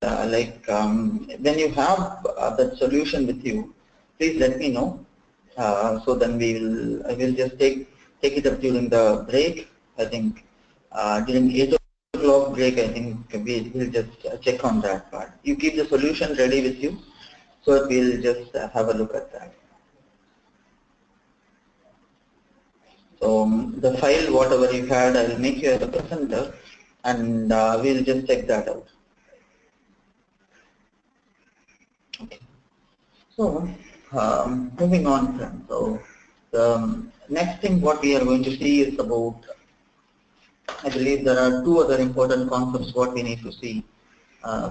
when you have that solution with you, please let me know. So then I will just take it up during the break. I think during 8 o'clock break, I think we'll just check on that part. You keep the solution ready with you, so we'll just have a look at that. So the file, whatever you had, I will make you as a presenter, and we'll just check that out. Okay. So moving on, friends. So the next thing what we are going to see is about, I believe there are two other important concepts what we need to see.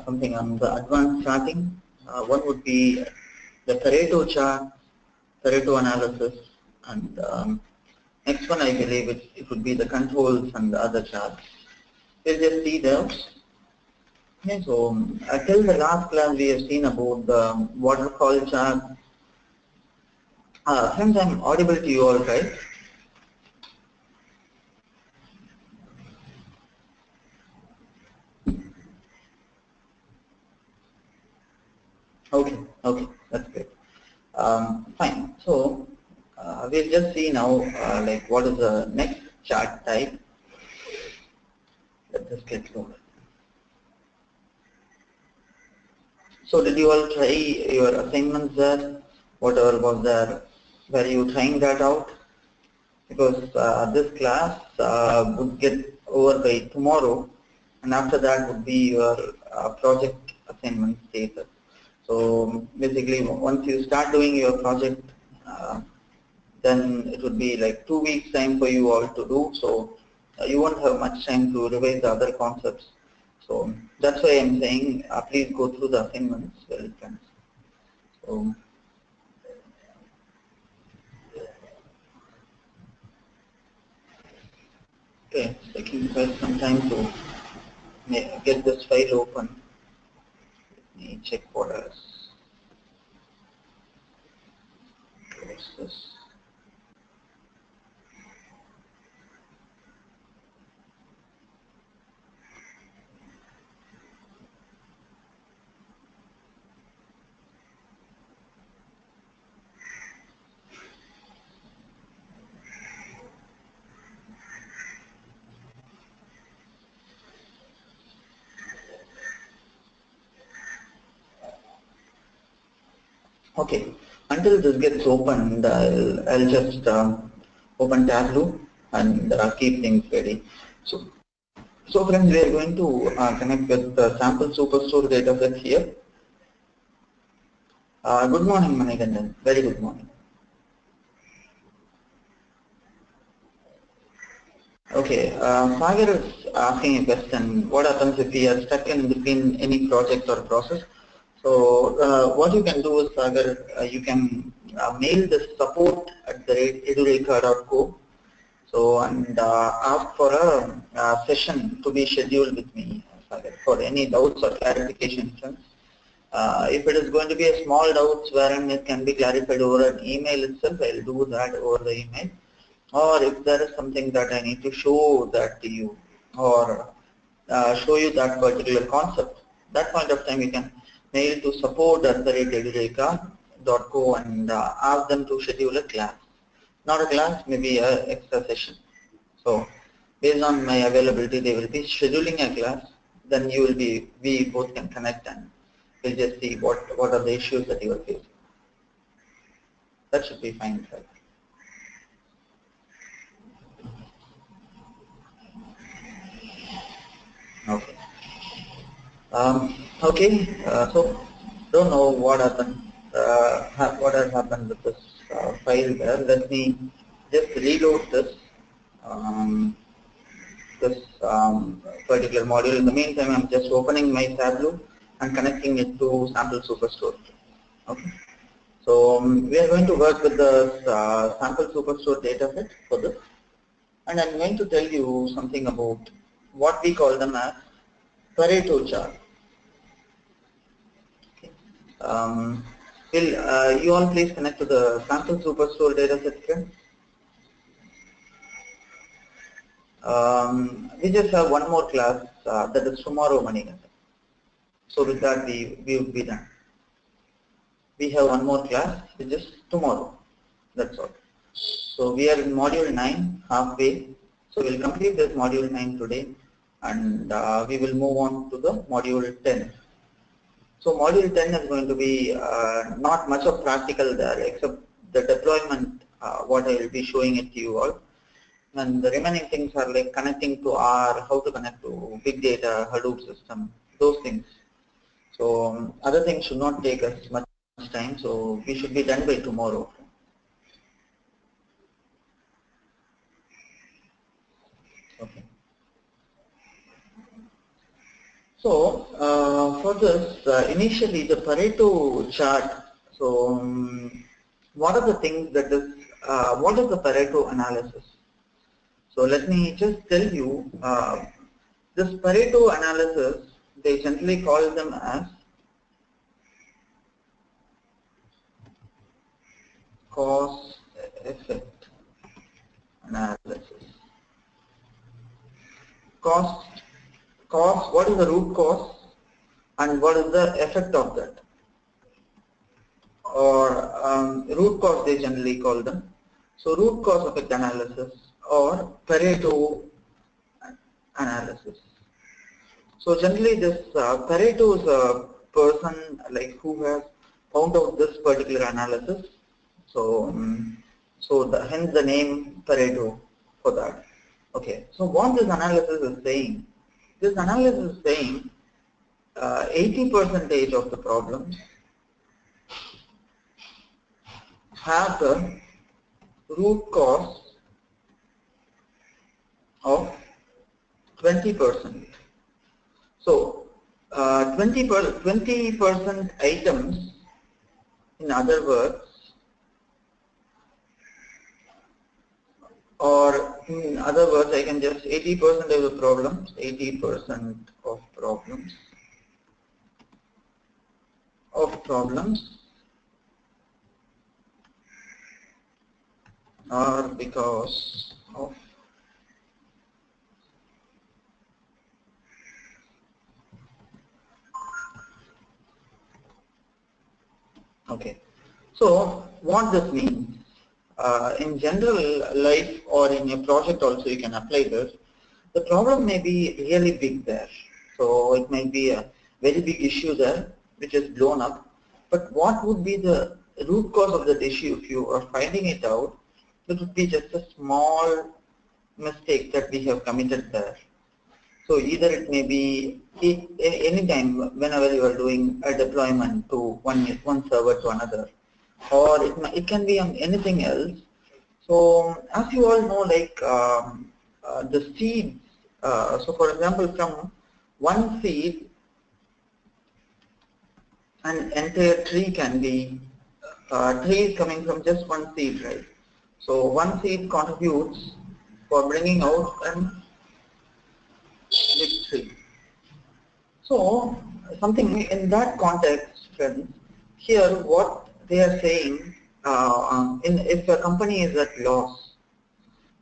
Something on the advanced charting. One would be the Pareto chart, Pareto analysis, and next one I believe it would be the controls and the other charts. We'll just see those. Okay, so till the last class we have seen about the waterfall chart. Friends, I'm audible to you all, right? Okay, that's great. Fine. So we'll just see now like what is the next chart type. Let us get loaded. So did you all try your assignments there? Whatever was there, were you trying that out? Because this class would get over by tomorrow, and after that would be your project assignment status. So basically, once you start doing your project, then it would be like 2 weeks time for you all to do. So you won't have much time to revise the other concepts. So that's why I'm saying please go through the assignments well, friends. So, okay, it's taking quite some time to get this file open. Let me check what else. What's this? Okay, until this gets opened, I'll just open Tableau and keep things ready. So friends, we are going to connect with the sample superstore dataset here. Good morning, Manikandan. Very good morning. Okay, Sagar is asking a question. What happens if we are stuck in between any project or process? So what you can do is, Sagar, you can mail the support@edureka.co. So and ask for a session to be scheduled with me, Sagar, for any doubts or clarifications. If it is going to be a small doubts wherein it can be clarified over an email itself, I'll do that over the email. Or if there is something that I need to show that to you or show you that particular concept, that point of time you can mail to support@edureka.co and ask them to schedule a class. Not a class, maybe an extra session. So based on my availability, they will be scheduling a class. Then we both can connect and we'll just see what are the issues that you are facing. That should be fine, right? Okay. Okay. So don't know what happened. What has happened with this file there? Let me just reload this particular module. In the meantime, I'm just opening my Tableau and connecting it to sample superstore. Okay. So we are going to work with the sample superstore dataset for this, and I'm going to tell you something about what we call them as Pareto chart. Okay. Will you all please connect to the sample superstore dataset here? We just have one more class that is tomorrow, Manikandan. So with that, we would be done. We have one more class, which is tomorrow. That's all. So we are in module 9, halfway. So we'll complete this module 9 today, and we will move on to the module 10. So module 10 is going to be not much of practical there, except the deployment, what I will be showing it to you all. And the remaining things are like connecting to R, how to connect to big data, Hadoop system, those things. So other things should not take us much time, so we should be done by tomorrow. Okay. So for this, initially the Pareto chart. So what are the things that is? What is the Pareto analysis? So let me just tell you. This Pareto analysis, they generally call them as cause effect analysis. Cause, what is the root cause and what is the effect of that? Or root cause they generally call them. So root cause effect analysis or Pareto analysis. So generally this Pareto is a person like who has found out this particular analysis. So hence the name Pareto for that. Okay, so what this analysis is saying? This analysis is saying 80% of the problems have the root cause of 20%. So 20% items, in other words, or in other words, I can just 80% of the problems, 80% of problems are because of okay. So what this means, in general life or in your project also you can apply this. The problem may be really big there. So it might be a very big issue there which is blown up. But what would be the root cause of that issue? If you are finding it out, it would be just a small mistake that we have committed there. So either it may be any time whenever you are doing a deployment to one server to another, or it can be on anything else. So as you all know, like the seeds. So for example, from one seed, an entire tree can be tree is coming from just one seed, right? So one seed contributes for bringing out an big tree. So something in that context, friends, here what they are saying, if a company is at loss,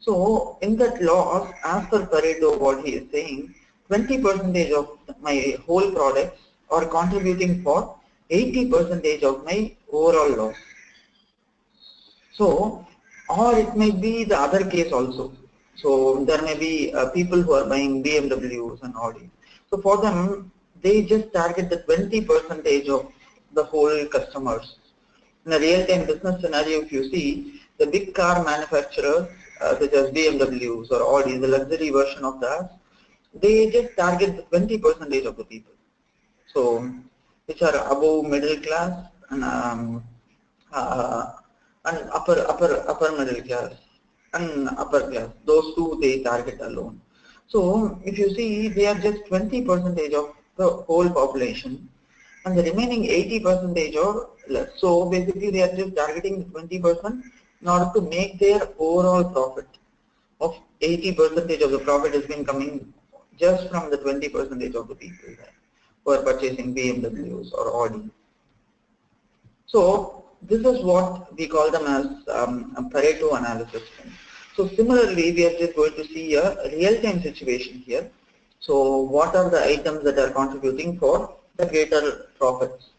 so in that loss, as per Pareto, what he is saying, 20% of my whole products are contributing for 80% of my overall loss. So, or it may be the other case also. So there may be people who are buying BMWs and Audi. So for them, they just target the 20% of the whole customers. In a real-time business scenario, if you see, the big car manufacturers, such as BMWs or Audi, the luxury version of that, they just target the 20% of the people. So, which are above middle class and upper middle class and upper class. Those two they target alone. So if you see, they are just 20% of the whole population, and the remaining 80% or less. So basically, they are just targeting 20% in order to make their overall profit of 80% of the profit has been coming just from the 20% of the people who are purchasing BMWs or Audi. So this is what we call them as a Pareto analysis. So similarly, we are just going to see a real-time situation here. So what are the items that are contributing for greater profits.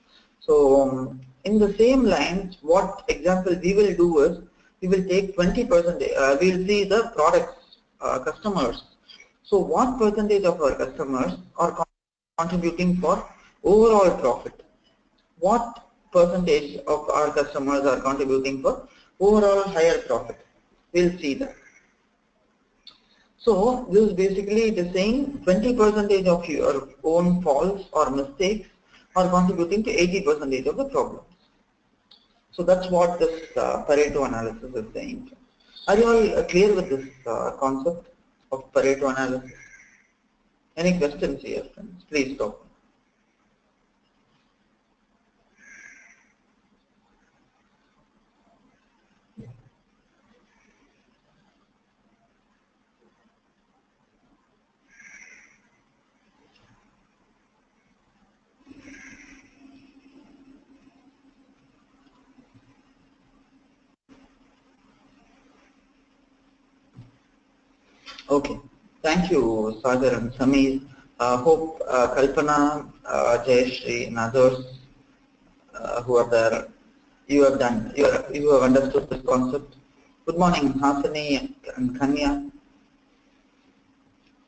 So in the same lines, what example we will do is, we will take 20%, we will see the products, customers. So what percentage of our customers are contributing for overall profit? What percentage of our customers are contributing for overall higher profit? We'll see that. So this is basically the saying 20% of your own faults or mistakes are contributing to 80% of the problems. So that's what this Pareto analysis is saying. Are you all clear with this concept of Pareto analysis? Any questions here, friends? Please talk. Okay, thank you, Sagar and Sameer. Hope Kalpana, Jayashree, and others who are there, you have understood this concept. Good morning, Hasani and Kanya.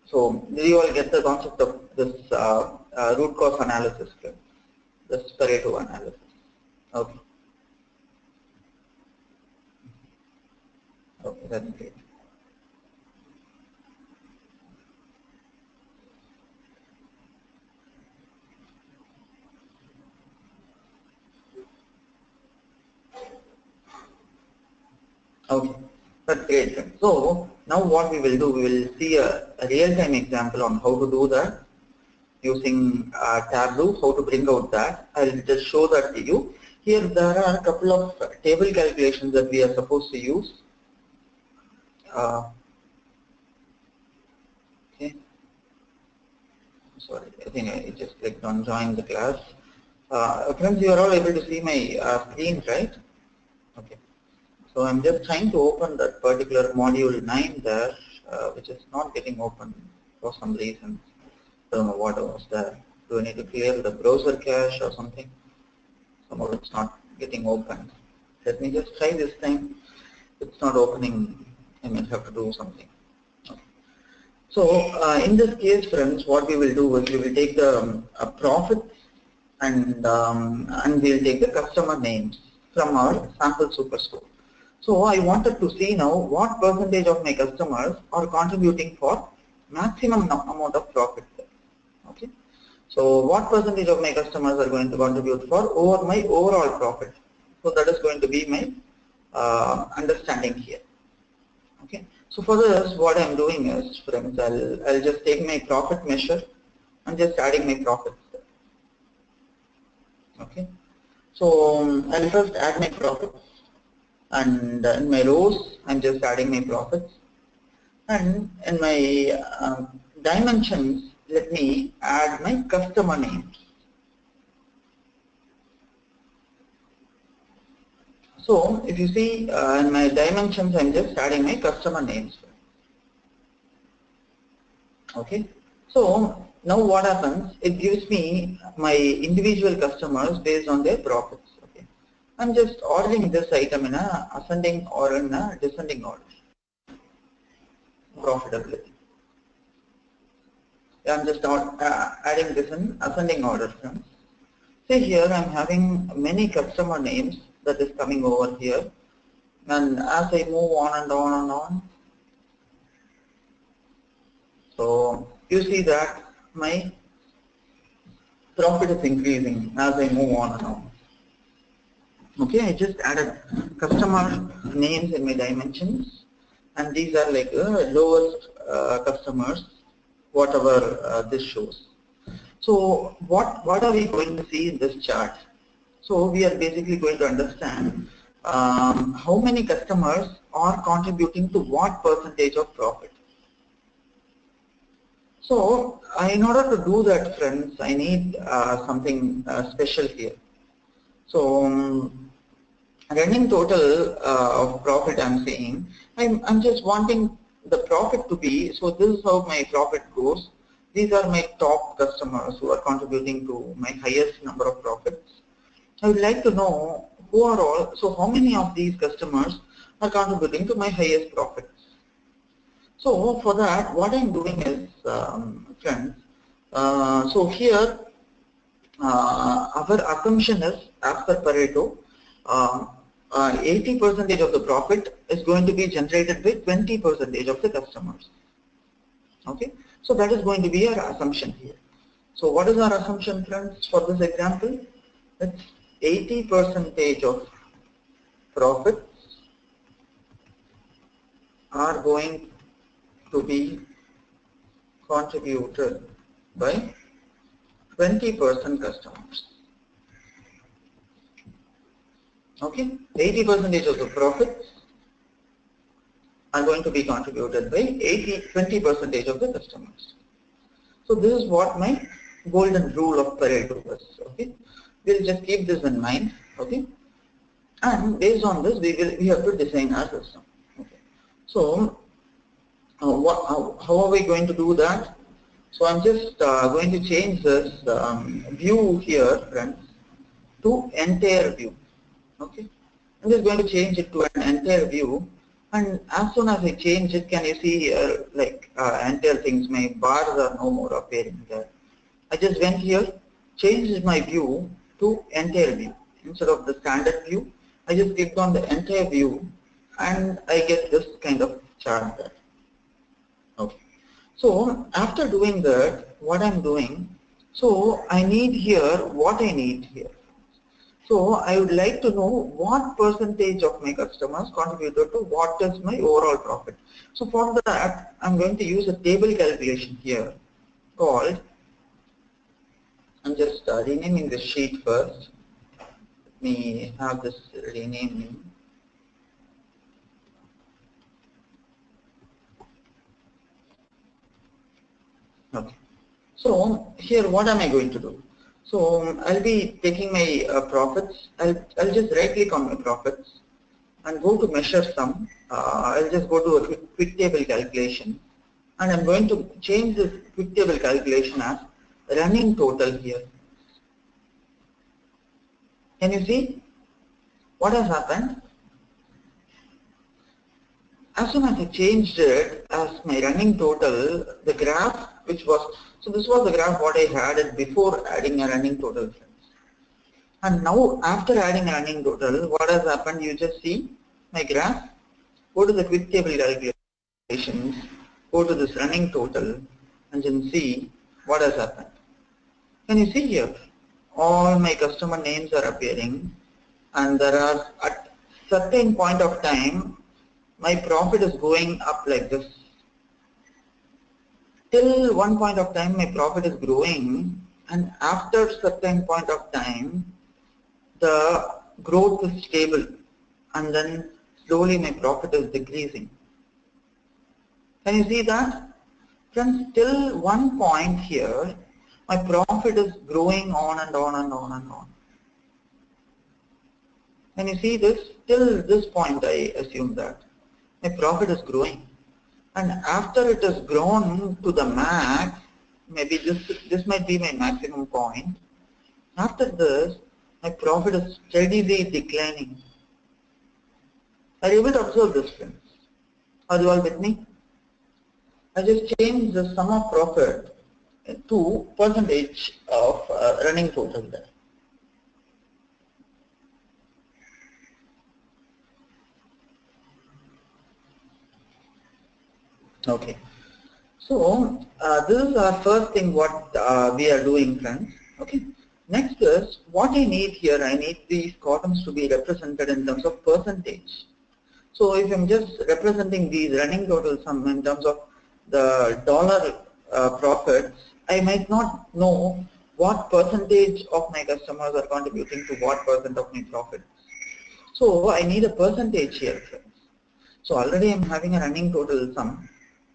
So, did you all get the concept of this root cause analysis, this Pareto analysis? Okay. Okay, that's great. Okay, that's great. So now what we will do, we will see a real-time example on how to do that using Tableau, how to bring out that. I'll just show that to you. Here there are a couple of table calculations that we are supposed to use. Okay. Sorry, I think I just clicked on join the class. Friends, you are all able to see my screen, right? Okay. So I'm just trying to open that particular module 9 there, which is not getting open for some reason. I don't know what was there. Do I need to clear the browser cache or something? Somehow it's not getting open. Let me just try this thing. It's not opening. I might have to do something. Okay. So in this case, friends, what we will do is we will take the profits and we'll take the customer names from our sample superstore. So I wanted to see now what percentage of my customers are contributing for maximum amount of profit. Okay. So what percentage of my customers are going to contribute for over my overall profit? So that is going to be my understanding here. Okay. So for this, what I'm doing is, friends, I'll just take my profit measure and just adding my profits. Okay. So I'll first add my profits. And in my rows, I'm just adding my profits. And in my dimensions, let me add my customer names. So if you see in my dimensions, I'm just adding my customer names. Okay. So now what happens? It gives me my individual customers based on their profits. I'm just ordering this item in a ascending or in a descending order. Profitability. I'm just adding this in ascending order, friends. See here, I'm having many customer names that is coming over here, and as I move on and on and on, so you see that my profit is increasing as I move on and on. Okay, I just added customer names in my dimensions, and these are like lowest customers, whatever this shows. So what are we going to see in this chart? So we are basically going to understand how many customers are contributing to what percentage of profit. So in order to do that, friends, I need something special here. So running total of profit, I'm saying, I'm just wanting the profit to be, so this is how my profit goes. these are my top customers who are contributing to my highest number of profits. I would like to know who are all, so how many of these customers are contributing to my highest profits. So for that, what I'm doing is, friends, so here our assumption is, as per Pareto, 80% of the profit is going to be generated by 20% of the customers. Okay, so that is going to be our assumption here. So what is our assumption, friends, for this example? It's 80% of profits are going to be contributed by 20% customers. Okay, 80% of the profits are going to be contributed by 20% of the customers. So this is what my golden rule of Pareto is. Okay, we'll just keep this in mind. Okay, and based on this, we have to design our system. Okay, so how are we going to do that? So I'm just going to change this view here, friends, to entire view. Okay, I'm just going to change it to an entire view, and as soon as I change it, can you see here, like entire things, my bars are no more appearing there. I just went here, changed my view to entire view. Instead of the standard view, I just clicked on the entire view and I get this kind of chart there. Okay. So after doing that, what I'm doing, so I need here what I need here. So I would like to know what percentage of my customers contributed to what is my overall profit. So for that, I'm going to use a table calculation here called, I'm just renaming the sheet first. Let me have this renaming. Okay. So here, what am I going to do? So I'll be taking my profits. I'll just right click on my profits and go to measure sum. I'll just go to a quick table calculation, and I'm going to change this quick table calculation as running total here. Can you see what has happened? As soon as I changed it as my running total, the graph which was, so this was the graph what I had it before adding a running total. And now after adding a running total, what has happened? You just see my graph, go to the quick table calculations, go to this running total, and then see what has happened. Can you see here? All my customer names are appearing, and there are at certain point of time, my profit is going up like this. Till one point of time, my profit is growing, and after certain point of time, the growth is stable, and then slowly my profit is decreasing. Can you see that? Friends, till one point here, my profit is growing on and on and on and on. Can you see this? Till this point, I assume that my profit is growing. And after it has grown to the max, maybe this might be my maximum point. After this, my profit is steadily declining. Are you able to observe this, friends? Are you all with me? I just changed the sum of profit to percentage of running total there. Okay. So this is our first thing what we are doing, friends. Okay. Next is what I need here. I need these columns to be represented in terms of percentage. So if I'm just representing these running total sum in terms of the dollar profits, I might not know what percentage of my customers are contributing to what percent of my profits. So I need a percentage here, friends. So already I'm having a running total sum,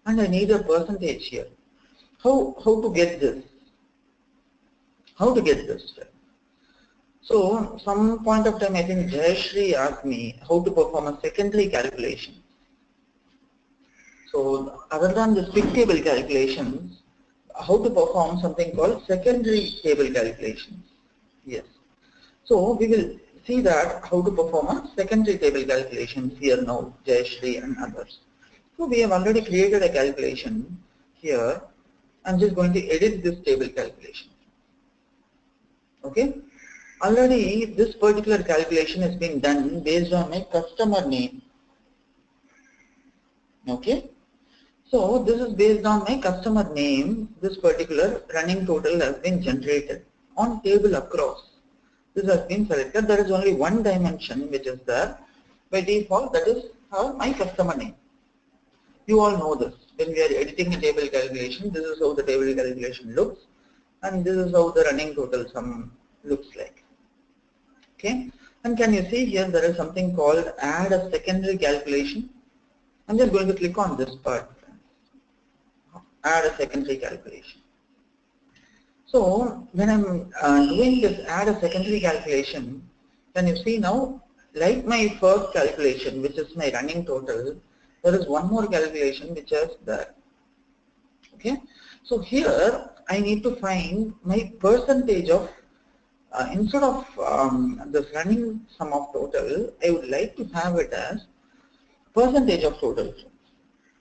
and I need a percentage here. How to get this? How to get this? So some point of time, I think Jayashree asked me how to perform a secondary calculation. So other than the quick table calculations, how to perform something called secondary table calculations. Yes. So we will see that how to perform a secondary table calculations here now, Jayashri and others. So we have already created a calculation here. I'm just going to edit this table calculation. Okay. Already this particular calculation has been done based on my customer name. Okay. So this is based on my customer name. This particular running total has been generated on table across. This has been selected. There is only one dimension which is there by default, that is my customer name. You all know this. When we are editing a table calculation, this is how the table calculation looks, and this is how the running total sum looks like. Okay. And can you see here there is something called add a secondary calculation. I'm just going to click on this part. Add a secondary calculation. So when I'm doing this add a secondary calculation, can you see now, like my first calculation, which is my running total, there is one more calculation which is there. Okay. So here I need to find my percentage of, instead of this running sum of total, I would like to have it as percentage of total.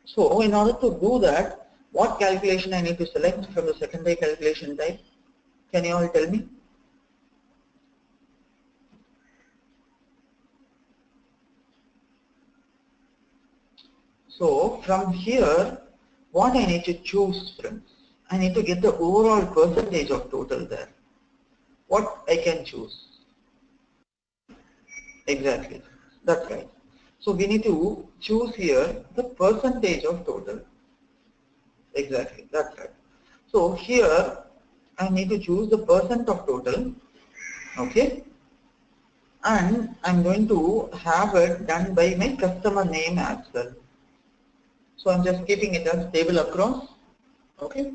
So in order to do that, what calculation I need to select from the secondary calculation type? Can you all tell me? So from here, what I need to choose, friends? I need to get the overall percentage of total there. What I can choose? Exactly. That's right. So we need to choose here the percentage of total. Exactly. That's right. So here I need to choose the percent of total. Okay. And I'm going to have it done by my customer name as well. So I'm just keeping it as table across. Okay.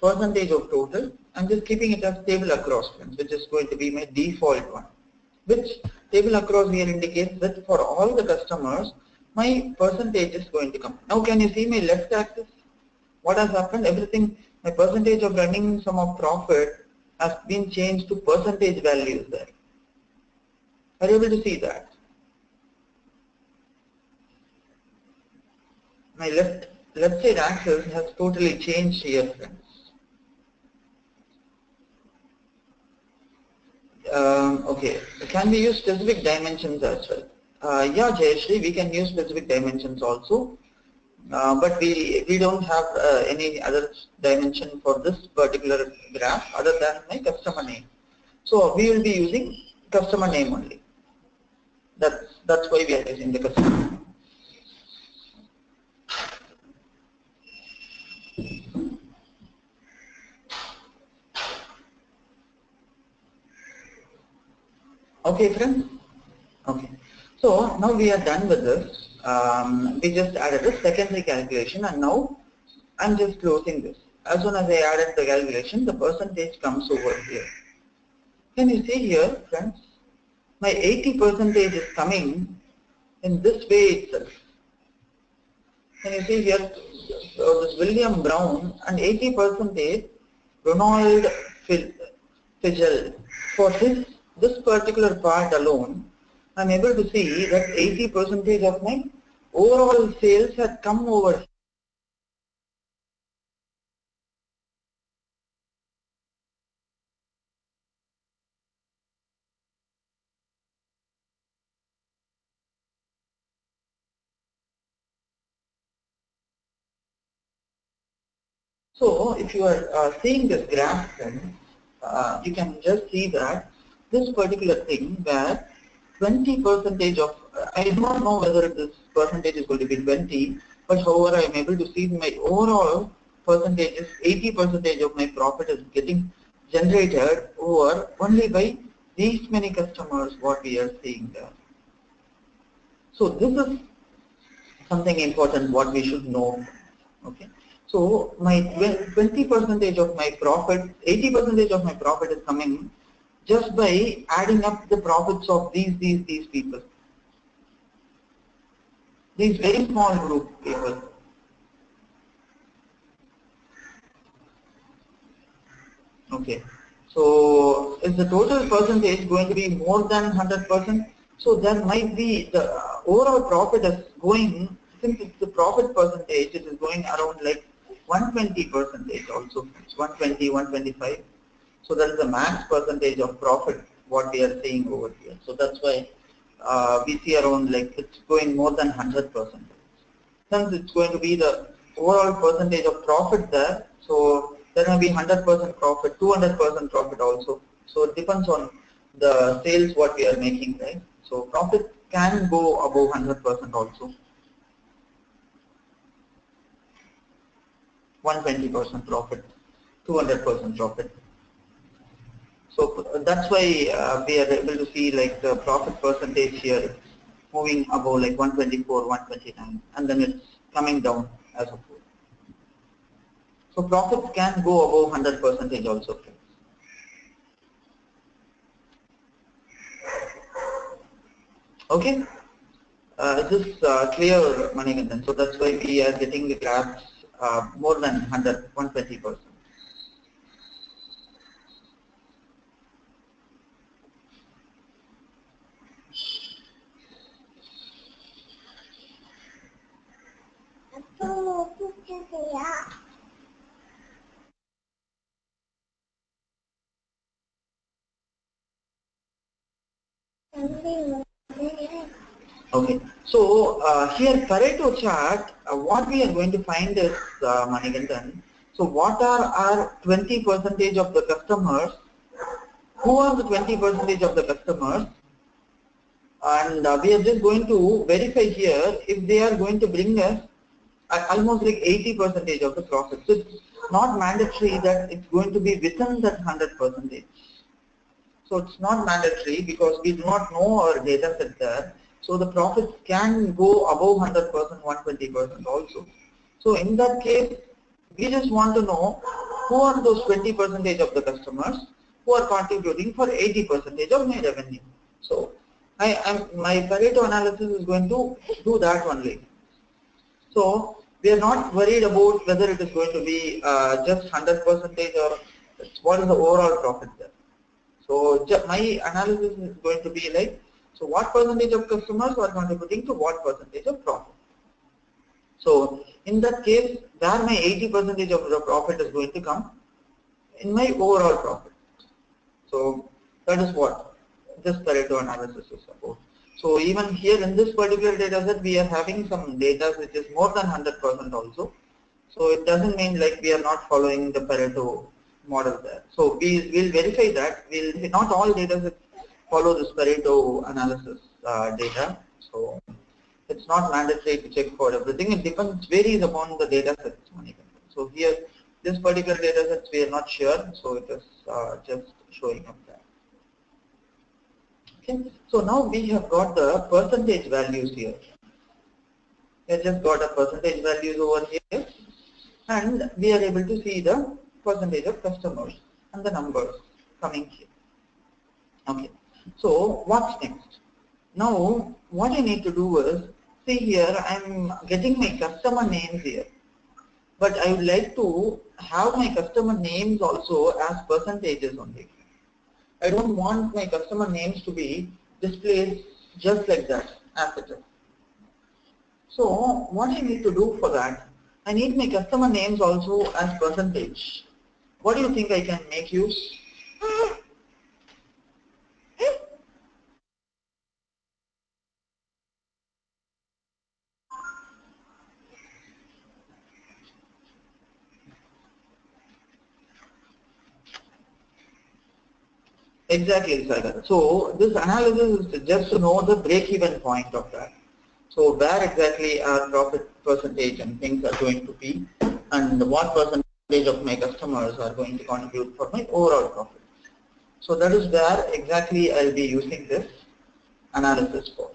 Percentage of total. I'm just keeping it as table across, friends, which is going to be my default one. Which table across here indicates that for all the customers, my percentage is going to come. Now can you see my left axis? What has happened? Everything, my percentage of running sum of profit has been changed to percentage values there. Are you able to see that? My left side axis has totally changed here, friends. Okay, can we use specific dimensions as well? Yeah, Jayashri, we can use specific dimensions also, but we don't have any other dimension for this particular graph other than my customer name. So we will be using customer name only. That's why we are using the customer name. Okay, friends. Okay. So now we are done with this. We just added a secondary calculation, and now I'm just closing this. As soon as I added the calculation, the percentage comes over here. Can you see here, friends? My 80% is coming in this way itself. Can you see here? This William Brown and 80% Ronald Figel. For this particular part alone, I'm able to see that 80% of my overall sales had come over. So if you are seeing this graph, then you can just see that this particular thing where 20% of, I do not know whether this percentage is going to be 20, but however I am able to see my overall percentage is 80% of my profit is getting generated over only by these many customers what we are seeing there. So this is something important what we should know. Okay. So my 20% of my profit, 80% of my profit is coming just by adding up the profits of these people. These very small group people. Okay. So is the total percentage going to be more than 100%? So there might be the overall profit is going, since it's the profit percentage, it is going around like 120 percentage also. It's 120, 125. So that is the max percentage of profit what we are seeing over here. So that's why we see around like it's going more than 100%. Since it's going to be the overall percentage of profit there, so there may be 100% profit, 200% profit also. So it depends on the sales what we are making, right? So profit can go above 100% also. 120% profit, 200% profit. So that's why we are able to see like the profit percentage here moving above like 124, 129, and then it's coming down as a whole. So profits can go above 100% also. Okay, is this clear, Manikandan? So that's why we are getting the graphs more than 100, 120%. Okay, so here Pareto chart, what we are going to find is Manikandan. So what are our 20% of the customers? Who are the 20% of the customers? And we are just going to verify here if they are going to bring us almost like 80% of the profit. So it's not mandatory that it's going to be within that 100%. So it's not mandatory because we do not know our data set there. So the profits can go above 100%, 120% also. So in that case, we just want to know who are those 20% of the customers who are contributing for 80% of my revenue. So my Pareto analysis is going to do that only. So we are not worried about whether it is going to be just 100% or what is the overall profit there. So my analysis is going to be like, so what percentage of customers are contributing to what percentage of profit. So in that case, where my 80% of the profit is going to come in my overall profit. So that is what this Pareto analysis is about. So even here in this particular data set, we are having some data which is more than 100% also. So it doesn't mean like we are not following the Pareto model there. So we will verify that. Not all data sets follow this Pareto analysis data. So it's not mandatory to check for everything. It depends, varies upon the data sets. So here, this particular data sets we are not sure. So it is just showing up there. Okay. So now we have got the percentage values here. We have just got a percentage values over here, and we are able to see the percentage of customers and the numbers coming here. Okay. So what's next? Now what I need to do is, see here I'm getting my customer names here, but I would like to have my customer names also as percentages only. I don't want my customer names to be displayed just like that as it is. So what I need to do for that, I need my customer names also as percentage. What do you think I can make use? Exactly, Sagar. So this analysis is just to know the break-even point of that. So where exactly our profit percentage and things are going to be, and what percentage of my customers are going to contribute for my overall profit. So that is where exactly I'll be using this analysis for.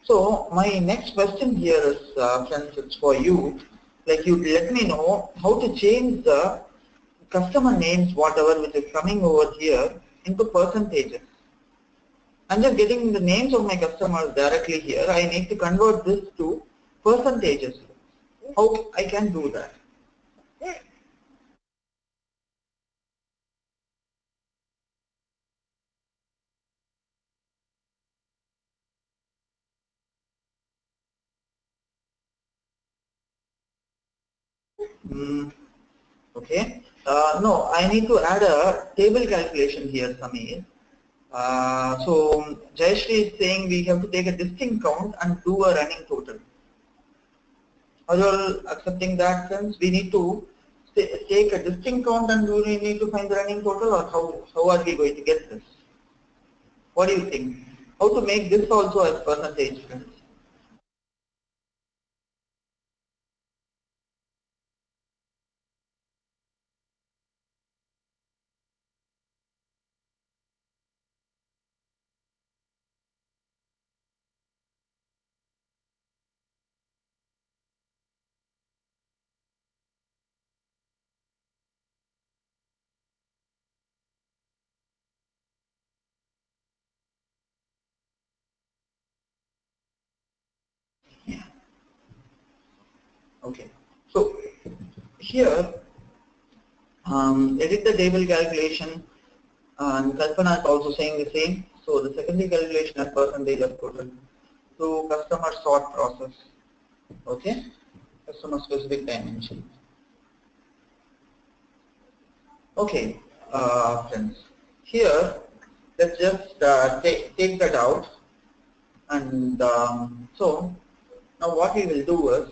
So my next question here is, friends, it's for you. Like you let me know how to change the customer names, whatever which is coming over here, into percentages. I'm just getting the names of my customers directly here. I need to convert this to percentages. How I can do that? Okay. No, I need to add a table calculation here, Samir. So Jayashree is saying we have to take a distinct count and do a running total. Are you all accepting that, friends? We need to take a distinct count and we need to find the running total, or how are we going to get this? What do you think? How to make this also as percentage, friends? Yeah. Okay. So here, edit the table calculation, and Kalpana is also saying the same. So the secondary calculation as percentage of total to customer sort process. Okay, customer specific dimension. Okay, friends. Here, let's just take that out, and so now what we will do is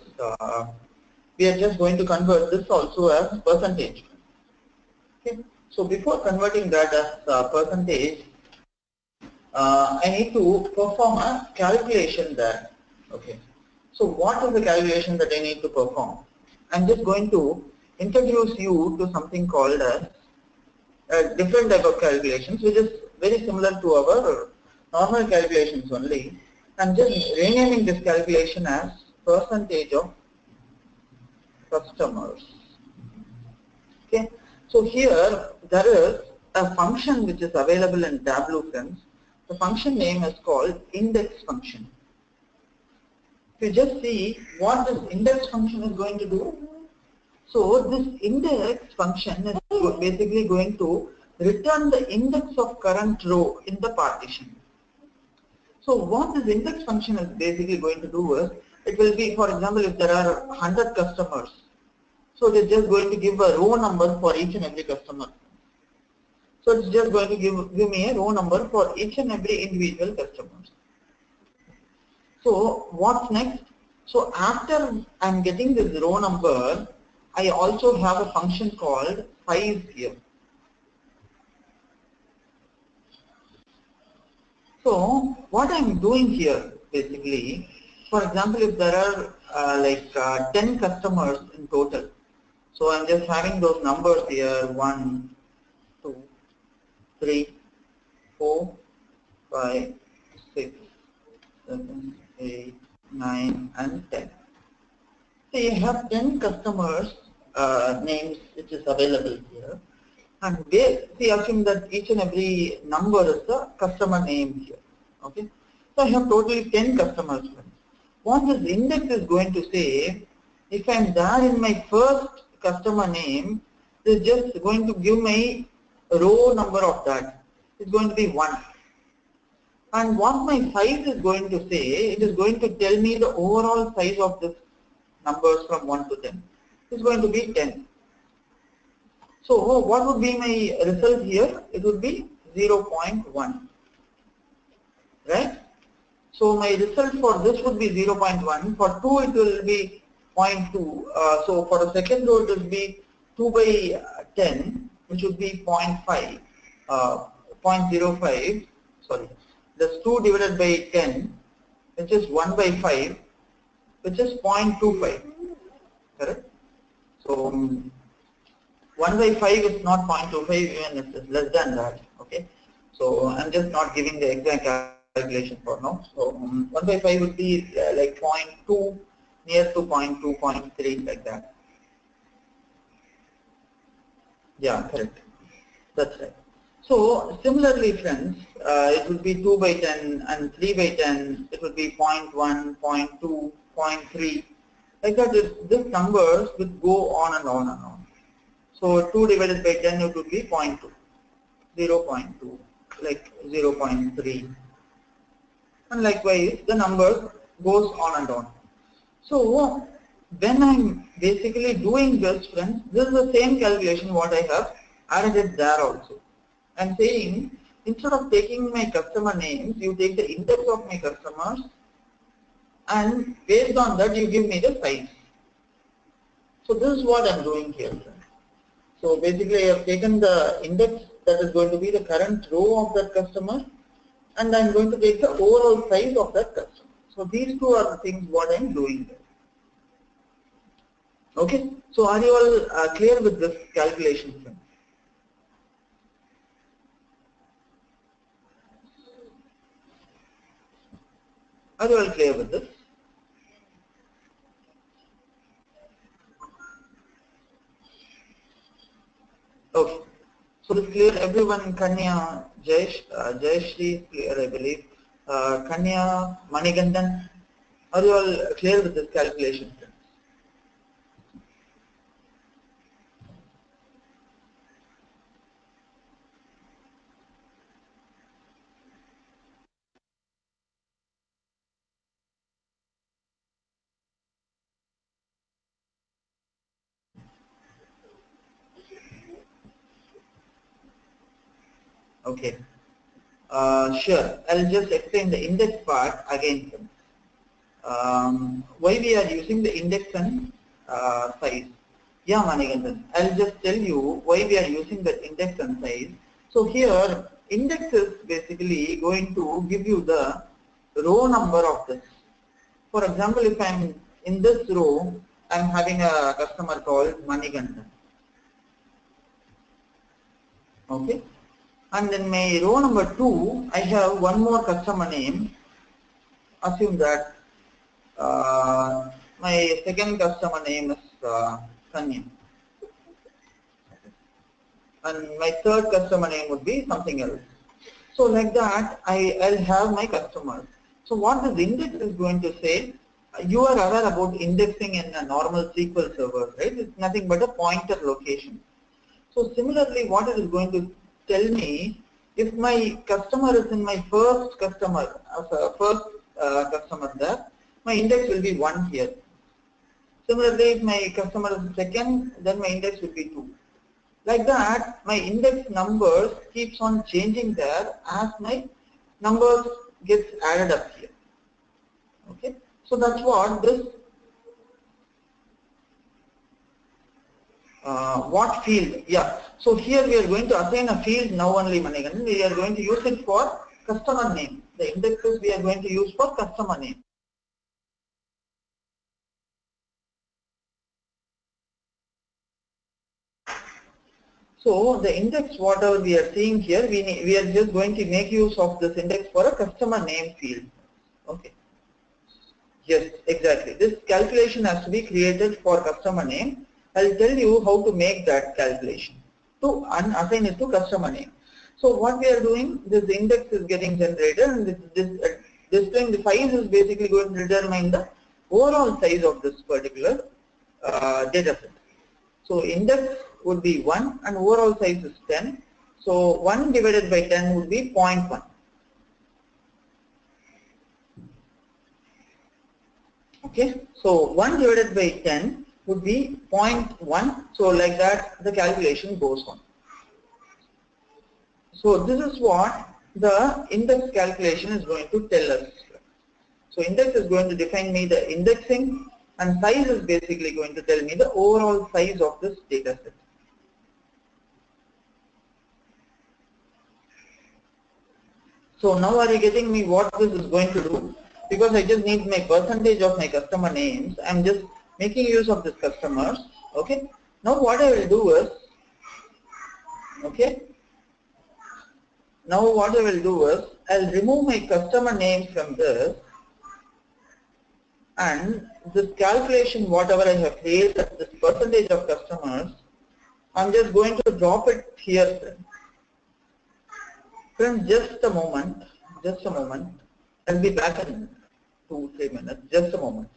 we are just going to convert this also as percentage. Okay. So before converting that as percentage, I need to perform a calculation there. Okay. So what is the calculation that I need to perform? I'm just going to introduce you to something called as a different type of calculations, which is very similar to our normal calculations only. I'm just renaming this calculation as percentage of customers. Okay. So here there is a function which is available in Tableau, friends. The function name is called index function. If you just see what this index function is going to do. So this index function is basically going to return the index of current row in the partition. So what this index function is basically going to do is, it will be, for example, if there are 100 customers, so it is just going to give a row number for each and every customer. So it's just going to give me a row number for each and every individual customers. So what's next? So after I'm getting this row number, I also have a function called size here. So what I'm doing here basically, for example, if there are 10 customers in total, so I'm just having those numbers here: 1, 2, 3, 4, 5, 6, 7, 8, 9, and 10. So you have 10 customers names which is available here, and we assume that each and every number is the customer name here. Okay, so I have totally 10 customers. What this index is going to say, if I'm there in my first customer name, it is just going to give me a row number of that. It's going to be 1. And what my size is going to say, it is going to tell me the overall size of this numbers from 1 to 10. It's going to be 10. So what would be my result here? It would be 0.1, right? So my result for this would be 0.1. For 2 it will be 0.2. So for the second row it will be 2 by 10, which would be 0.5. 0.05. Sorry, that's 2 divided by 10, which is 1 by 5, which is 0.25. Correct? So 1 by 5 is not 0.25, even if it's less than that. Okay. So I'm just not giving the exact calculation for now. So 1 by 5 would be like 0.2, near to 0.2, 0.3, like that. Yeah, correct. That's right. So similarly, friends, it would be 2 by 10 and 3 by 10. It would be 0.1, 0.2, 0.3. Like that, these numbers would go on and on and on. So 2 divided by 10, it would be 0.2, 0.2, like 0.3. And likewise, the number goes on and on. So when I'm basically doing this, friends, this is the same calculation what I have added it there also. I'm saying instead of taking my customer names, you take the index of my customers, and based on that you give me the size. So this is what I'm doing here, friends. So basically I have taken the index that is going to be the current row of that customer, and I'm going to take the overall size of that customer. So these two are the things what I'm doing there. Okay, so are you all clear with this calculation, friends? Are you all clear with this? Okay, so it's clear, everyone. Kanya, Jayashri is clear, I believe. Kanya, Manigandan, are you all clear with this calculation, friends? Okay, sure. I'll just explain the index part again, friends. Why we are using the index and size. Yeah, Manigandan, I'll just tell you why we are using the index and size. So here, index is basically going to give you the row number of this. For example, if I'm in this row, I'm having a customer called Manigandan. Okay. And in my row number 2, I have one more customer name. Assume that my second customer name is Kanya, and my third customer name would be something else. So like that, I'll have my customers. So what this index is going to say, you are aware about indexing in a normal SQL server, right? It's nothing but a pointer location. So similarly, what it is going to tell me, if my customer is in my first customer, first customer there, my index will be 1 here. Similarly, if my customer is second, then my index will be 2. Like that, my index numbers keeps on changing there as my numbers gets added up here. Okay, so that's what this what field? Yeah. So here we are going to assign a field now only, Manigan. We are going to use it for customer name. The indexes we are going to use for customer name. So the index, whatever we are seeing here, we are just going to make use of this index for a customer name field. Okay. Yes, exactly. This calculation has to be created for customer name. I'll tell you how to make that calculation to assign it to customer name. So what we are doing, this index is getting generated, and displaying the size is basically going to determine the overall size of this particular data set. So index would be 1 and overall size is 10. So 1 divided by 10 would be 0.1. Okay, so 1 divided by 10 would be 0.1. So like that, the calculation goes on. So this is what the index calculation is going to tell us. So index is going to define me the indexing, and size is basically going to tell me the overall size of this data set. So now are you getting me what this is going to do? Because I just need my percentage of my customer names. I'm just making use of this customers. Okay. Now what I will do is, okay. Now what I will do is, I'll remove my customer name from this, and this calculation, whatever I have created, this percentage of customers, I'm just going to drop it here. Friends, just a moment, just a moment. I'll be back in 2-3 minutes, just a moment.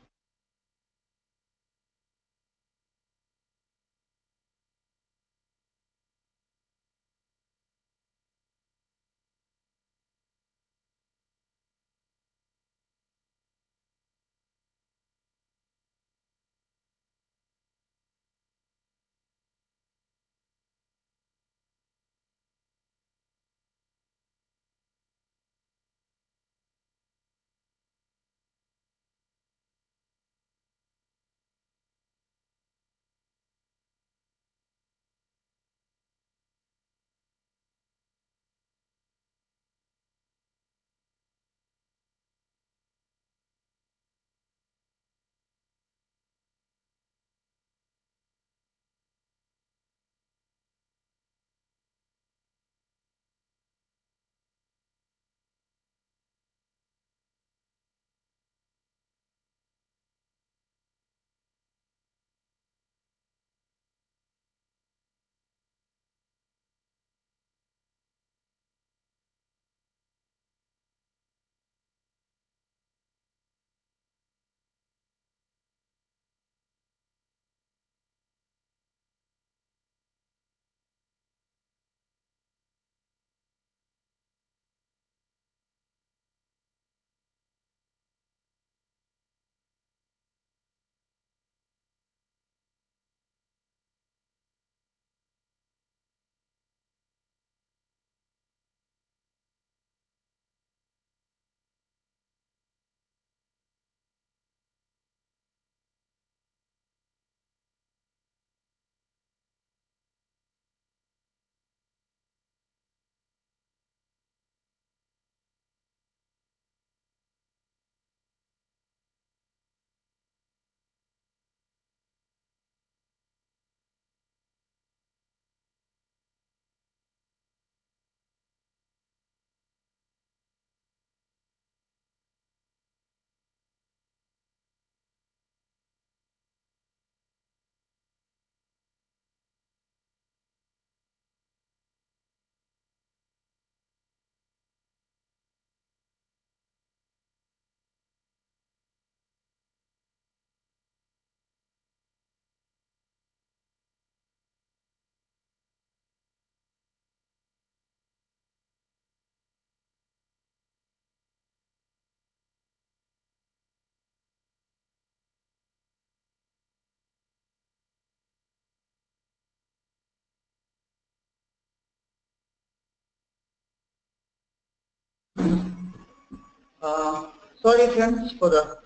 Sorry friends for the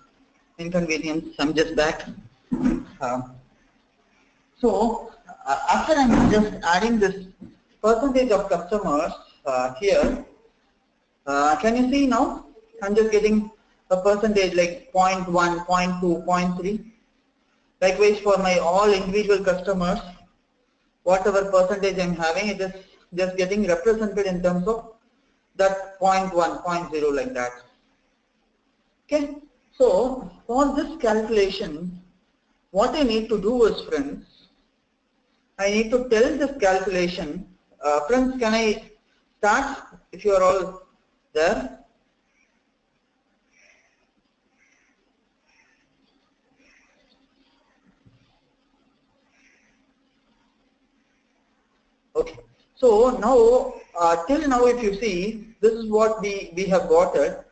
inconvenience, I'm just back. After I'm just adding this percentage of customers here, can you see now? I'm just getting a percentage like 0.1, 0.2, 0.3. Likewise for my all individual customers, whatever percentage I'm having, it is just getting represented in terms of that 0.1, 0.0 like that. Okay, so for this calculation, what I need to do is, friends, I need to tell this calculation. Friends, can I start if you are all there? Okay, so now till now if you see, this is what we have got it,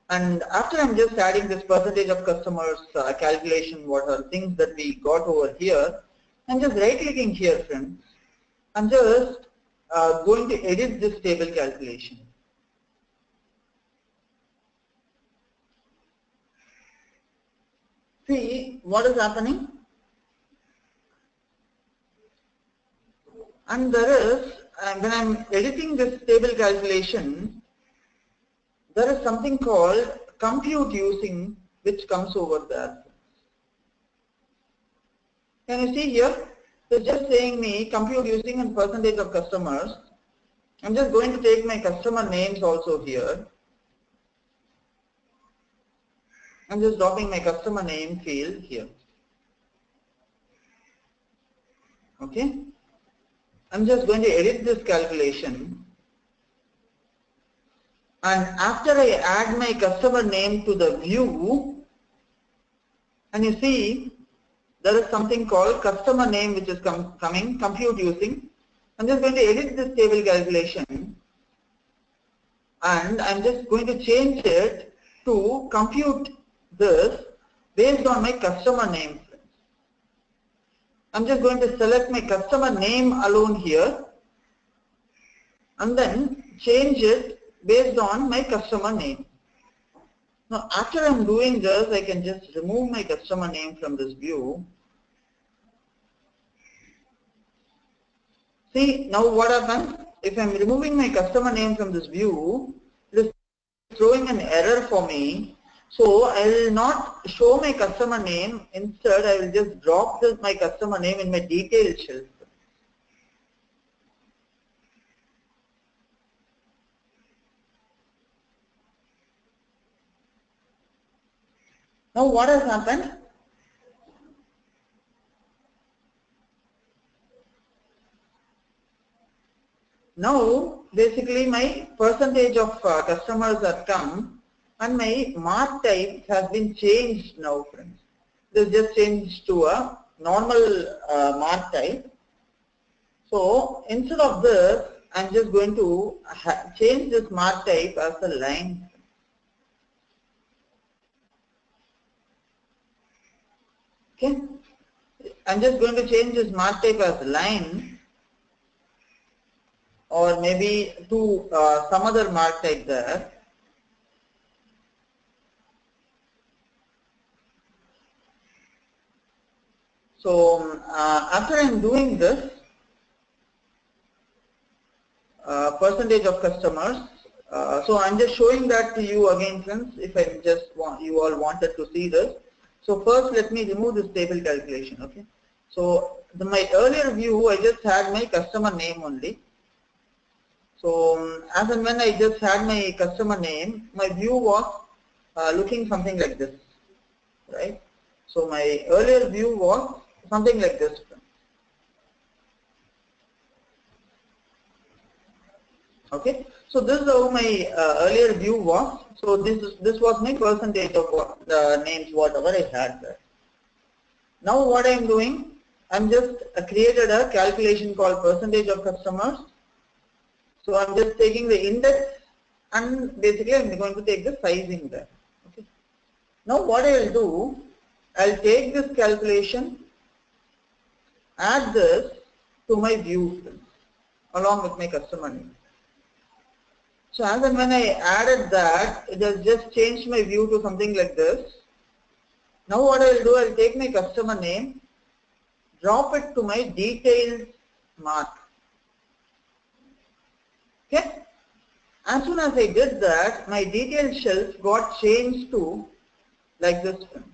and after I'm just adding this percentage of customers calculation, what are things that we got over here, I'm just right clicking here, friends. I'm just going to edit this table calculation. See what is happening, and there is, when I'm editing this table calculation, there is something called compute using, which comes over there. Can you see here? It's just saying me compute using and percentage of customers. I'm just going to take my customer names also here. I'm just dropping my customer name field here. Okay. I'm just going to edit this calculation. And after I add my customer name to the view, and you see, there is something called customer name which is coming, compute using. I'm just going to edit this table calculation, and I'm just going to change it to compute this based on my customer name. I'm just going to select my customer name alone here, and then change it based on my customer name. Now after I'm doing this, I can just remove my customer name from this view. See now what happens, if I'm removing my customer name from this view, it is throwing an error for me. So I will not show my customer name, instead I will just drop my customer name in my detail shelf. Now what has happened? Now basically my percentage of customers have come, and my mark type has been changed now, friends. This just changed to a normal mark type. So instead of this, I'm just going to change this mark type as a line. Okay, I'm just going to change this mark type as a line, or maybe to some other mark type there. So after I'm doing this, percentage of customers, so I'm just showing that to you again, friends, if I just want, you all wanted to see this. So first let me remove this table calculation, okay. So my earlier view, I just had my customer name only. So as and when I just had my customer name, my view was looking something like this, right. So my earlier view was something like this. Okay, so this is how my earlier view was. So this was my percentage of names, whatever I had there. Now what I am doing, I'm just created a calculation called percentage of customers. So I'm just taking the index, and basically I'm going to take the sizing there. Okay. Now what I will do, I'll take this calculation, add this to my view along with my customer name. So as and when I added that, it has just changed my view to something like this. Now what I will do, I will take my customer name, drop it to my details mark. Okay. As soon as I did that, my detail shelf got changed to like this, friends.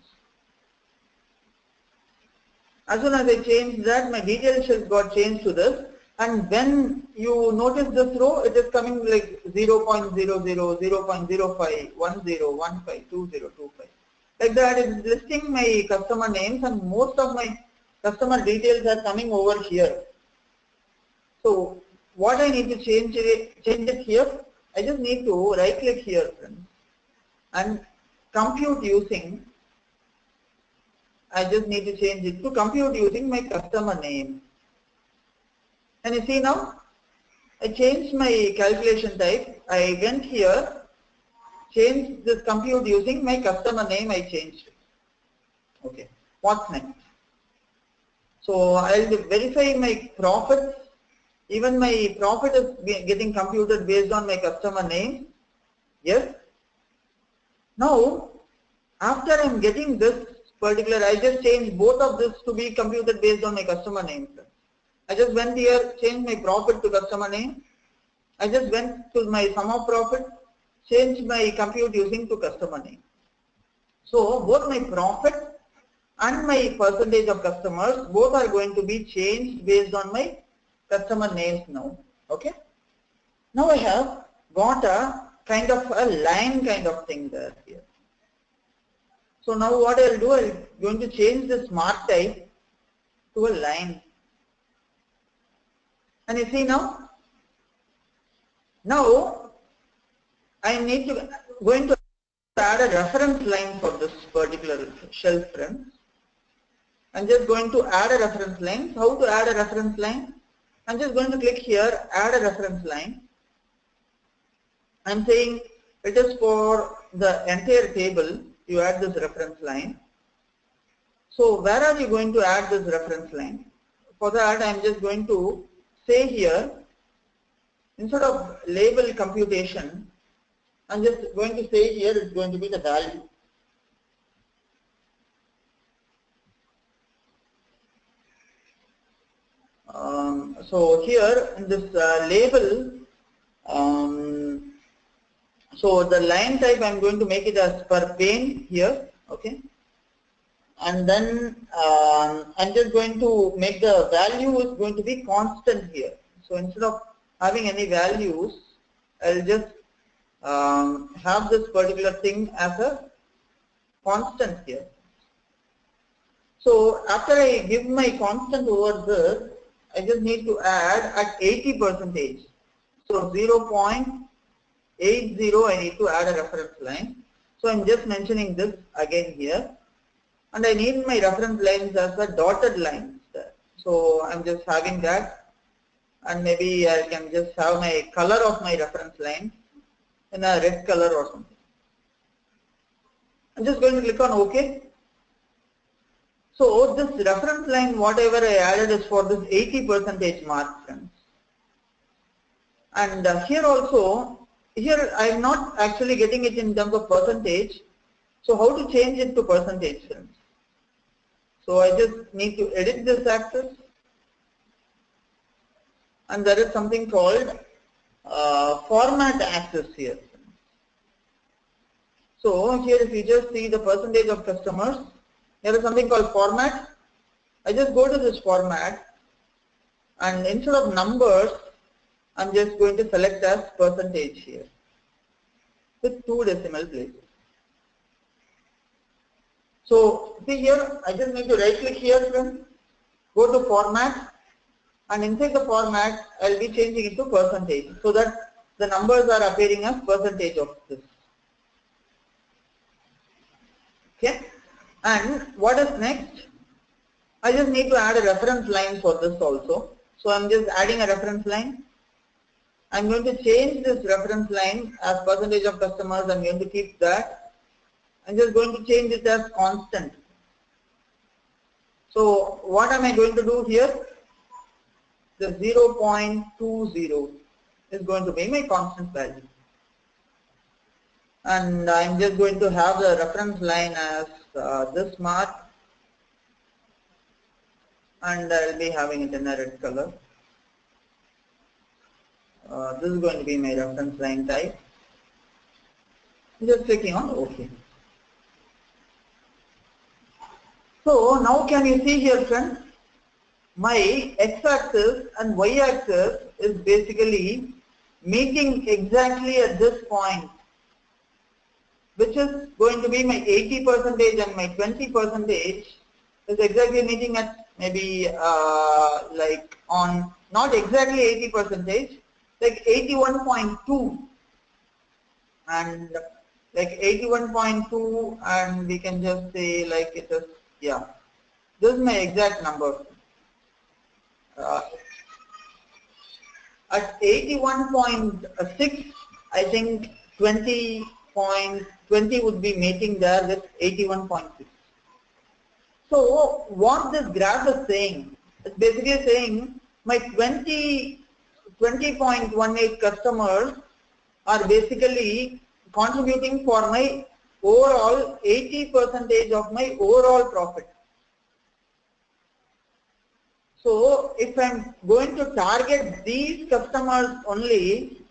As soon as I changed that, my detail shelf got changed to this. And when you notice this row, it is coming like 0.00, 0.05, 10, 15, 2025. Like that, it is listing my customer names, and most of my customer details are coming over here. So what I need to change it here, I just need to right click here, friends, and compute using, I just need to change it to compute using my customer name. And you see now, I changed my calculation type. I went here, changed this compute using my customer name, I changed it. Okay, what's next? So I'll verify my profits. Even my profit is getting computed based on my customer name. Yes. Now, after I'm getting this particular, I just changed both of this to be computed based on my customer name. I just went here, changed my profit to customer name. I just went to my sum of profit, changed my compute using to customer name. So both my profit and my percentage of customers, both are going to be changed based on my customer names now. Okay. Now I have got a kind of a line kind of thing there here. So now what I'll do, I'm going to change this mark type to a line. And you see now I need to going to add a reference line for this particular shelf, friends. I'm just going to add a reference line. How to add a reference line? I'm just going to click here, add a reference line. I'm saying it is for the entire table, you add this reference line. So where are you going to add this reference line? For that, I'm just going to say here, instead of label computation, I'm just going to say here it's going to be the value. So here in this label, so the line type I'm going to make it as per pane here, okay, and then I'm just going to make the value is going to be constant here. So instead of having any values, I'll just have this particular thing as a constant here. So after I give my constant over this, I just need to add at 80%. So 0.80 I need to add a reference line. So I'm just mentioning this again here. And I need my reference lines as a dotted lines there. So I'm just having that, and maybe I can just have my color of my reference line in a red color or something. I'm just going to click on OK. So this reference line, whatever I added, is for this 80% mark, friends. And here also, here I am not actually getting it in terms of percentage. So how to change it to percentage, friends? So I just need to edit this axis, and there is something called format axis here. So here if you just see the percentage of customers, there is something called format. I just go to this format, and instead of numbers, I'm just going to select as percentage here with 2 decimal places. So see here, I just need to right click here, friends, go to format, and inside the format, I'll be changing it to percentage so that the numbers are appearing as percentage of this. Okay. And what is next? I just need to add a reference line for this also. So I'm just adding a reference line. I'm going to change this reference line as percentage of customers. I'm going to keep that. I'm just going to change it as constant. So what am I going to do here? The 0.20 is going to be my constant value. and I'm just going to have the reference line as this mark, and I'll be having it in a red color. This is going to be my reference line type. Just clicking on OK. So now can you see here, friends, my x-axis and y-axis is basically meeting exactly at this point, which is going to be my 80% and my 20% is exactly meeting at maybe like on not exactly 80%, like 81.2 and like 81.2, and we can just say like it is, yeah, this is my exact number. At 81.6, I think 20 would be mating there with 81.6. So what this graph is saying, it's basically saying my 20.18 customers are basically contributing for my overall 80% of my overall profit. So if I'm going to target these customers only,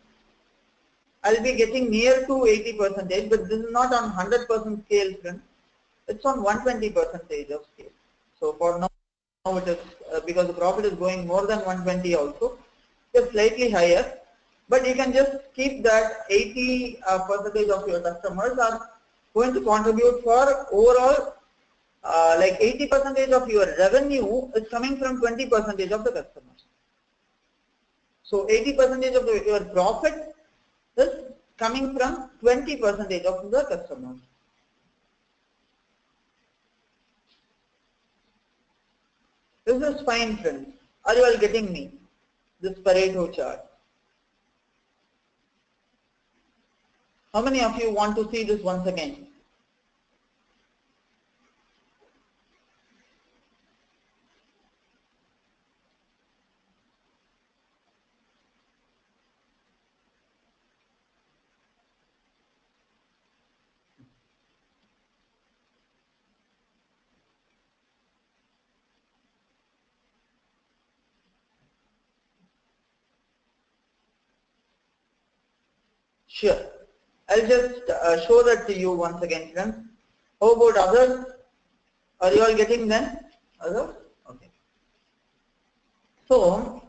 I'll be getting near to 80%, but this is not on 100% scale, friends. It's on 120% of scale. So for now it is because the profit is going more than 120 also, it's slightly higher. But you can just keep that 80% of your customers are going to contribute for overall like 80% of your revenue is coming from 20% of the customers. So 80% of your profit is coming from 20% of the customers. This is fine, friends. Are you all getting me? This Pareto chart. How many of you want to see this once again? Sure. I'll just show that to you once again, friends. How about others? Are you all getting them? Others? Okay. So,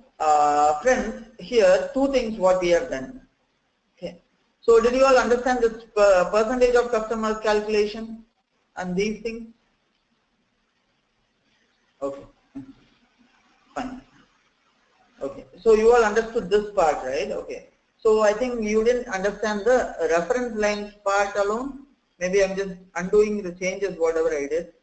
friends, here two things what we have done. Okay. So, did you all understand this percentage of customers calculation and these things? Okay. Fine. Okay. So, you all understood this part, right? Okay. So I think you didn't understand the reference lines part alone. Maybe I'm just undoing the changes whatever I did.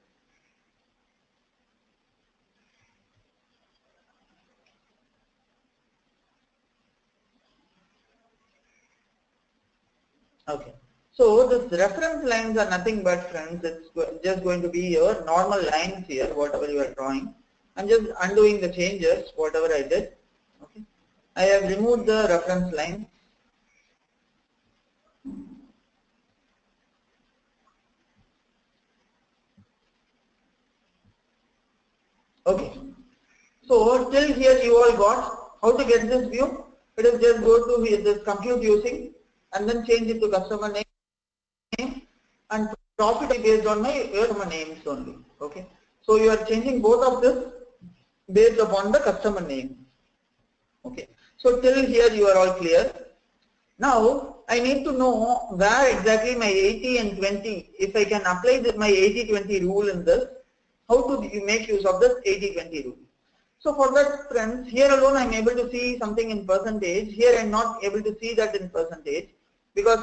Okay. So this reference lines are nothing but, friends, it's just going to be your normal lines here, whatever you are drawing. I'm just undoing the changes, whatever I did. Okay. I have removed the reference line. Okay. So till here you all got how to get this view. It is just go to this compute using and then change it to customer name and profit based on my customer names only. Okay. So you are changing both of this based upon the customer name. Okay. So till here you are all clear. Now I need to know where exactly my 80 and 20, if I can apply this, my 80-20 rule in this, how to make use of this 80-20 rule. So for that, friends, here alone I am able to see something in percentage. Here I am not able to see that in percentage because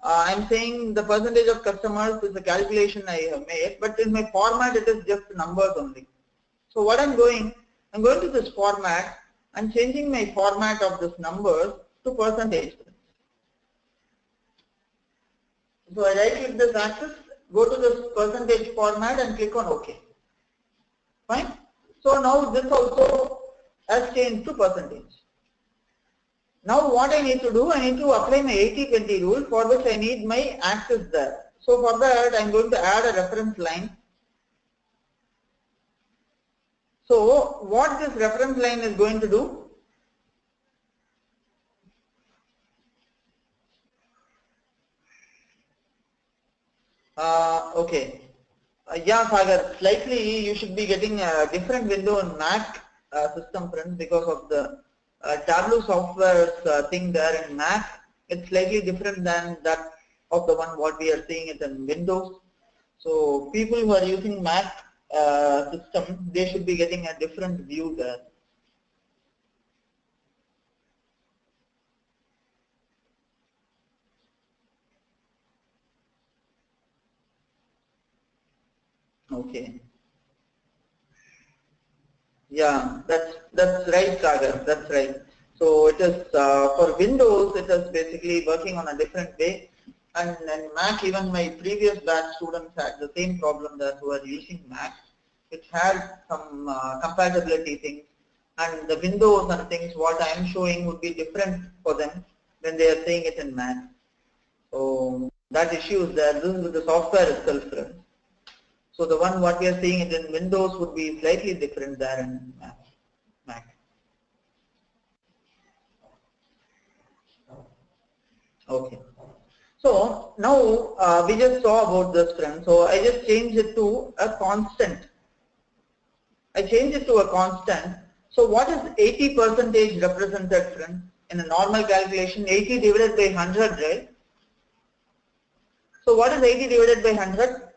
I am saying the percentage of customers is the calculation I have made, but in my format it is just numbers only. So what I'm going to this format and changing my format of this numbers to percentage. So I right click this axis, go to this percentage format and click on OK. Fine. So now this also has changed to percentage. Now what I need to do, I need to apply my 80-20 rule, for which I need my axis there. So for that, I'm going to add a reference line. So what this reference line is going to do? Okay. Yeah, Sagar, slightly you should be getting a different window in Mac system, friends, because of the Tableau software's thing there in Mac. It's slightly different than that of the one what we are seeing it in Windows. So people who are using Mac system, they should be getting a different view there. Okay. Yeah, that's right, Sagar. That's right. So it is for Windows. It is basically working on a different way, and Mac. Even my previous batch students had the same problem that who are using Mac. It had some compatibility things, and the Windows and things what I am showing would be different for them when they are saying it in Mac. So that issue is there. This is with the software itself, friends. So the one what we are seeing it in Windows would be slightly different there in Mac. Okay. So now we just saw about this, friend. So I just changed it to a constant. I changed it to a constant. So what is 80% represented, friend? In a normal calculation, 80 divided by 100, right? So what is 80 divided by 100?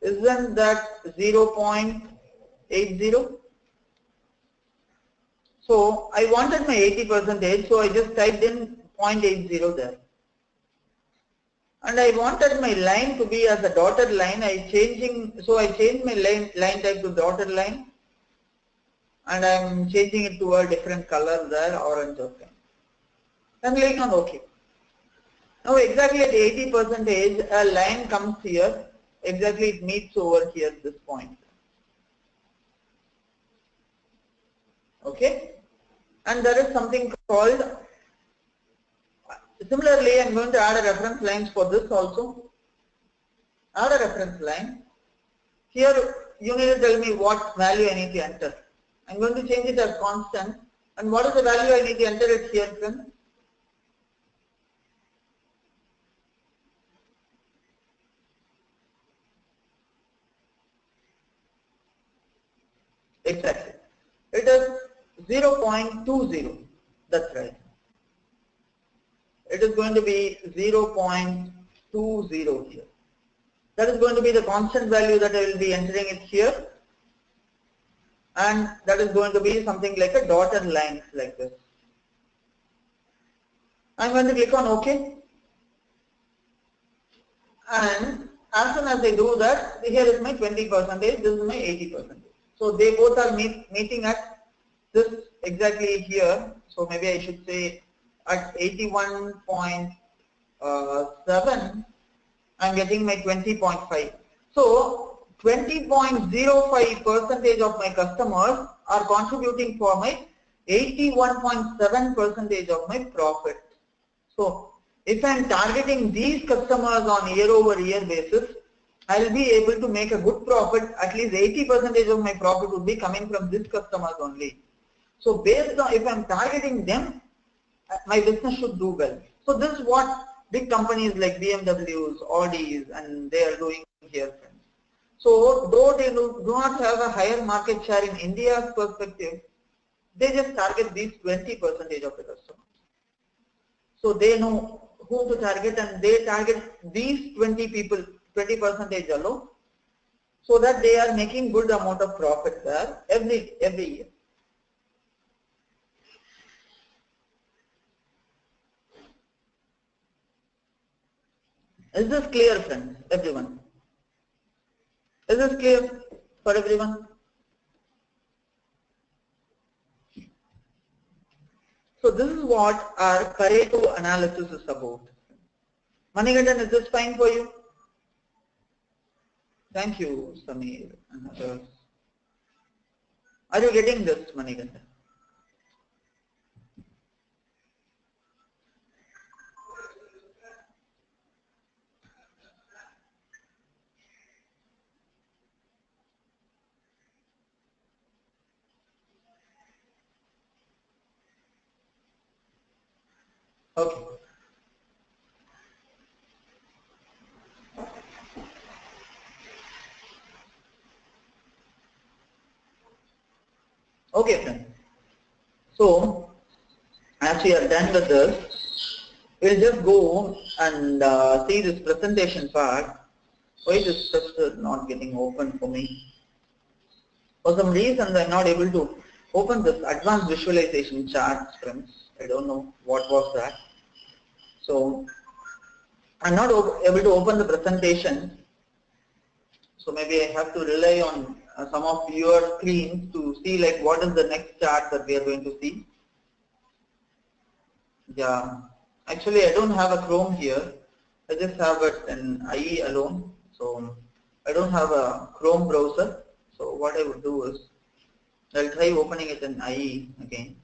Isn't that 0.80? So I wanted my 80%, so I just typed in 0.80 there. And I wanted my line to be as a dotted line. So I changed my line type to dotted line, and I'm changing it to a different color there, orange. Okay. And click on OK. Now exactly at 80%, a line comes here. Exactly it meets over here this point. Okay. And there is something called, similarly I'm going to add a reference lines for this also. Add a reference line. Here you need to tell me what value I need to enter. I'm going to change it as constant. And what is the value I need to enter it here, friends? Exactly. It is 0.20. That's right. It is going to be 0.20 here. That is going to be the constant value that I will be entering it here. And that is going to be something like a dotted line like this. I'm going to click on OK. And as soon as I do that, here is my 20%, this is my 80%. So they both are meeting at this exactly here. So maybe I should say at 81.7, I'm getting my 20.5. So 20.05% of my customers are contributing for my 81.7% of my profit. So if I am targeting these customers on year-over-year basis, I will be able to make a good profit. At least 80% of my profit would be coming from these customers only. So based on, if I am targeting them, my business should do well. So this is what big companies like BMWs, Audis, and they are doing here. So though they do not have a higher market share in India's perspective, they just target these 20% of the customers. So they know who to target, and they target these 20 people, 20% alone, so that they are making good amount of profit there every year. Is this clear, friends, everyone? Is this clear for everyone? So this is what our Pareto analysis is about. Manikandan, is this fine for you? Thank you, Samir and others. Are you getting this, Manikandan? Okay. Okay, friends. So, as we are done with this, we'll just go and see this presentation part. Why this stuff is not getting open for me? For some reason, I'm not able to open this advanced visualization charts, friends. I don't know what was that. So, I'm not able to open the presentation. So maybe I have to rely on some of your screens to see like what is the next chart that we are going to see. Yeah, actually I don't have a Chrome here. I just have it in IE alone. So I don't have a Chrome browser. So what I would do is I'll try opening it in IE again.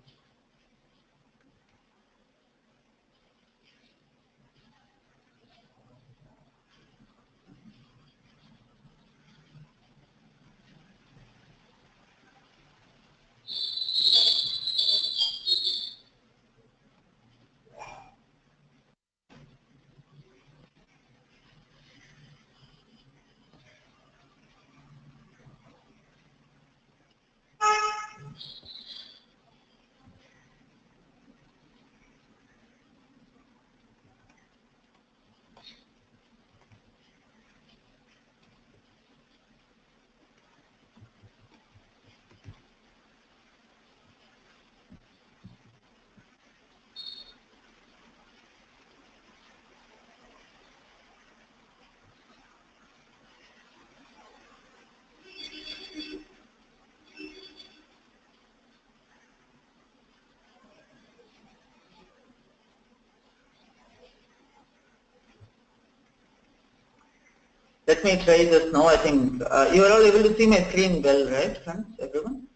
Let me try this now. I think you are all able to see my screen well, right, friends, everyone?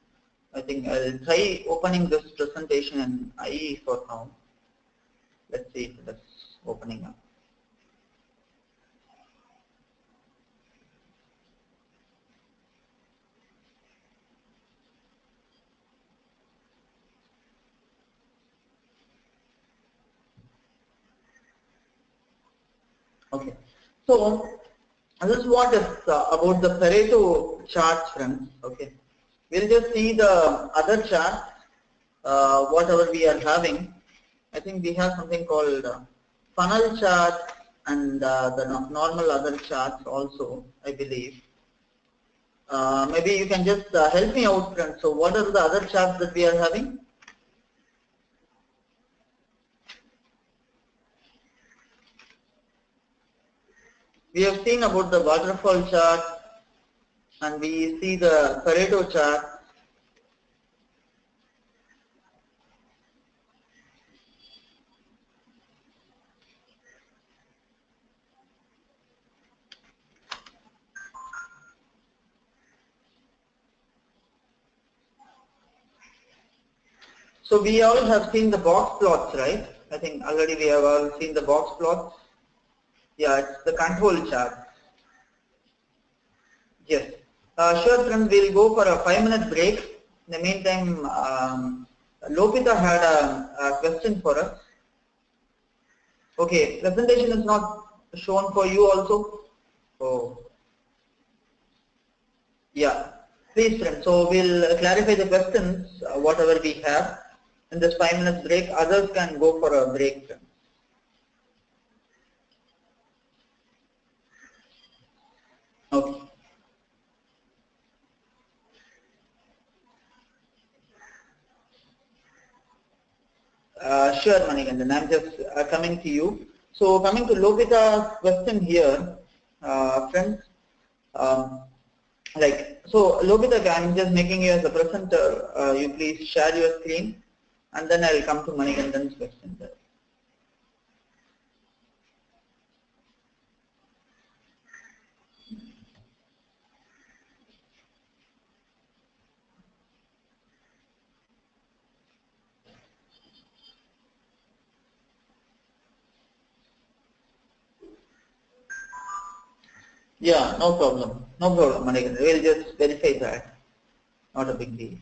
I think I'll try opening this presentation in IE for now. Let's see if that's opening up. Okay. So this is what is about the Pareto charts, friends. Okay. We'll just see the other chart, whatever we are having. I think we have something called funnel chart and the normal other charts also, I believe. Maybe you can just help me out, friends. So what are the other charts that we are having? We have seen about the waterfall chart and we see the Pareto chart. So we all have seen the box plots, right? I think already we have all seen the box plots. Yeah, it's the control chart. Yes. Sure, friends, we'll go for a 5-minute break. In the meantime, Lopita had a question for us. Okay, presentation is not shown for you also. Oh, yeah. Please, friends. So we'll clarify the questions, whatever we have. In this 5 minutes break, others can go for a break, friends. Okay. Sure, Manikandan. I'm just coming to you. So coming to Lopita's question here, friends, so Lopita, I'm just making you as a presenter. You please share your screen, and then I'll come to Manikandan's question there. Yeah, no problem. No problem, Manikandan. We'll just verify that. Not a big deal.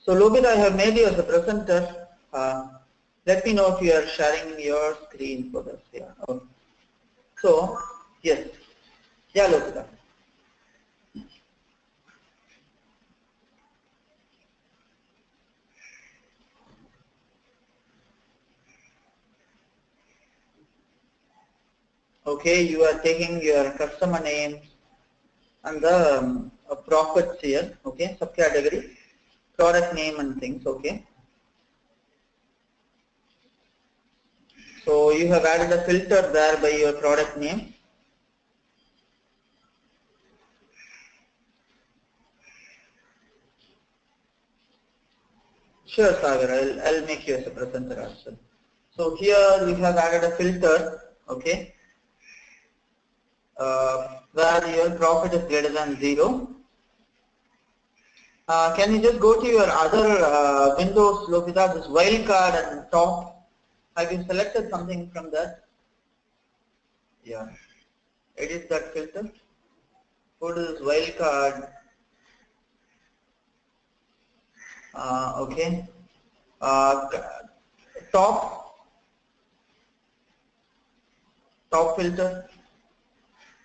So Lopita, I have made you as a presenter. Let me know if you are sharing your screen for this. Yeah. Okay. So, yes. Yeah, Lokita. Okay, you are taking your customer name and the profits here. Okay, subcategory, product name and things. Okay. So you have added a filter there by your product name. Sure, Sagar, I'll make you as a presenter as well. So here we have added a filter, okay, where your profit is greater than 0. Can you just go to your other windows, Lokita, this wildcard and top? Have you selected something from that? Yeah. Edit that filter. Go to this wildcard. Okay. Top filter.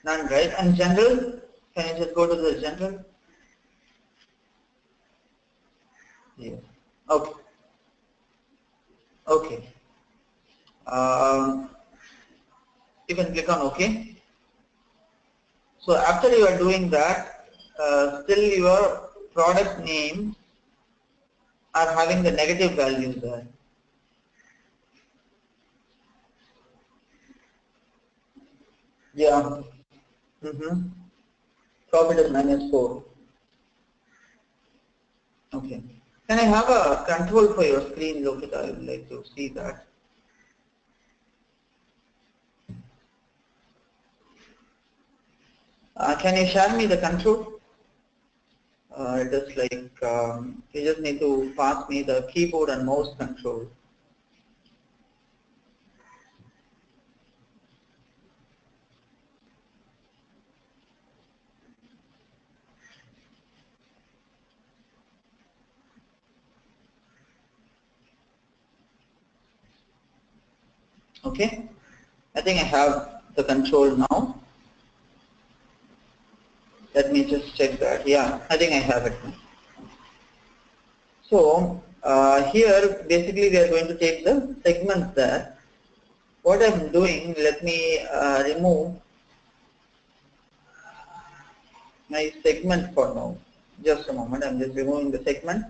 None, right? And general. Can you just go to the general? Yeah. Okay. Okay. You can click on OK. So after you are doing that, still your product name are having the negative values there. Yeah. Profit is -4. Okay. Can I have a control for your screen, Lokita? I would like to see that. Can you share me the control? It is like you just need to pass me the keyboard and mouse control. Okay. I think I have the control now. Let me just check that. Yeah, I think I have it now. So here basically we are going to take the segments there. What I'm doing, let me remove my segment for now. Just a moment, I'm just removing the segment.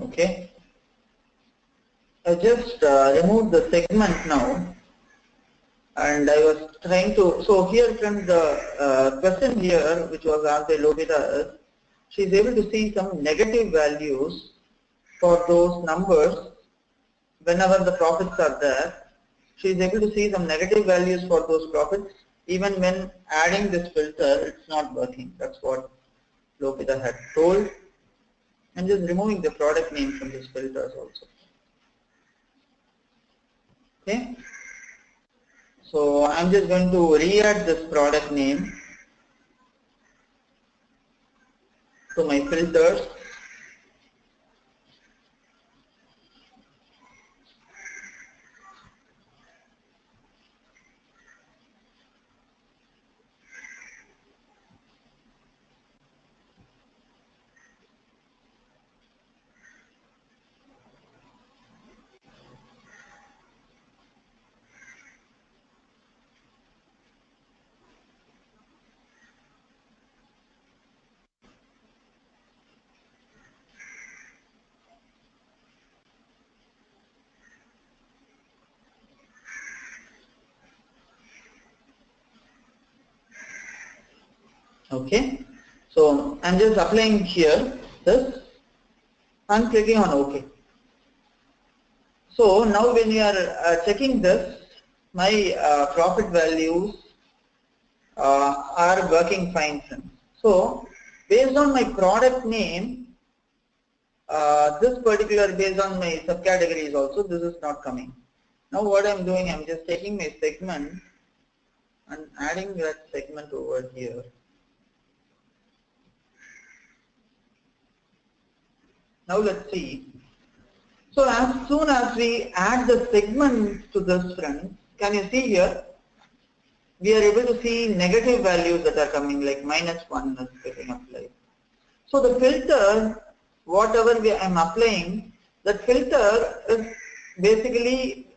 Okay. I just removed the segment now, and I was trying to, so here from the question here, which was asked by Lokita, she is able to see some negative values for those numbers whenever the profits are there. She is able to see some negative values for those profits. Even when adding this filter, it's not working. That's what Lokita had told. I'm just removing the product name from these filters also. Okay. So I'm just going to re-add this product name to my filters. Okay. So I'm just applying here this and clicking on OK. So now when you are checking this, my profit values are working fine, friends. So based on my product name, this particular based on my subcategories also, this is not coming. Now what I'm doing, I'm just taking my segment and adding that segment over here. Now let's see. So as soon as we add the segment to this, friends, can you see here? We are able to see negative values that are coming, like -1 is getting applied. So the filter, whatever I'm applying, that filter is basically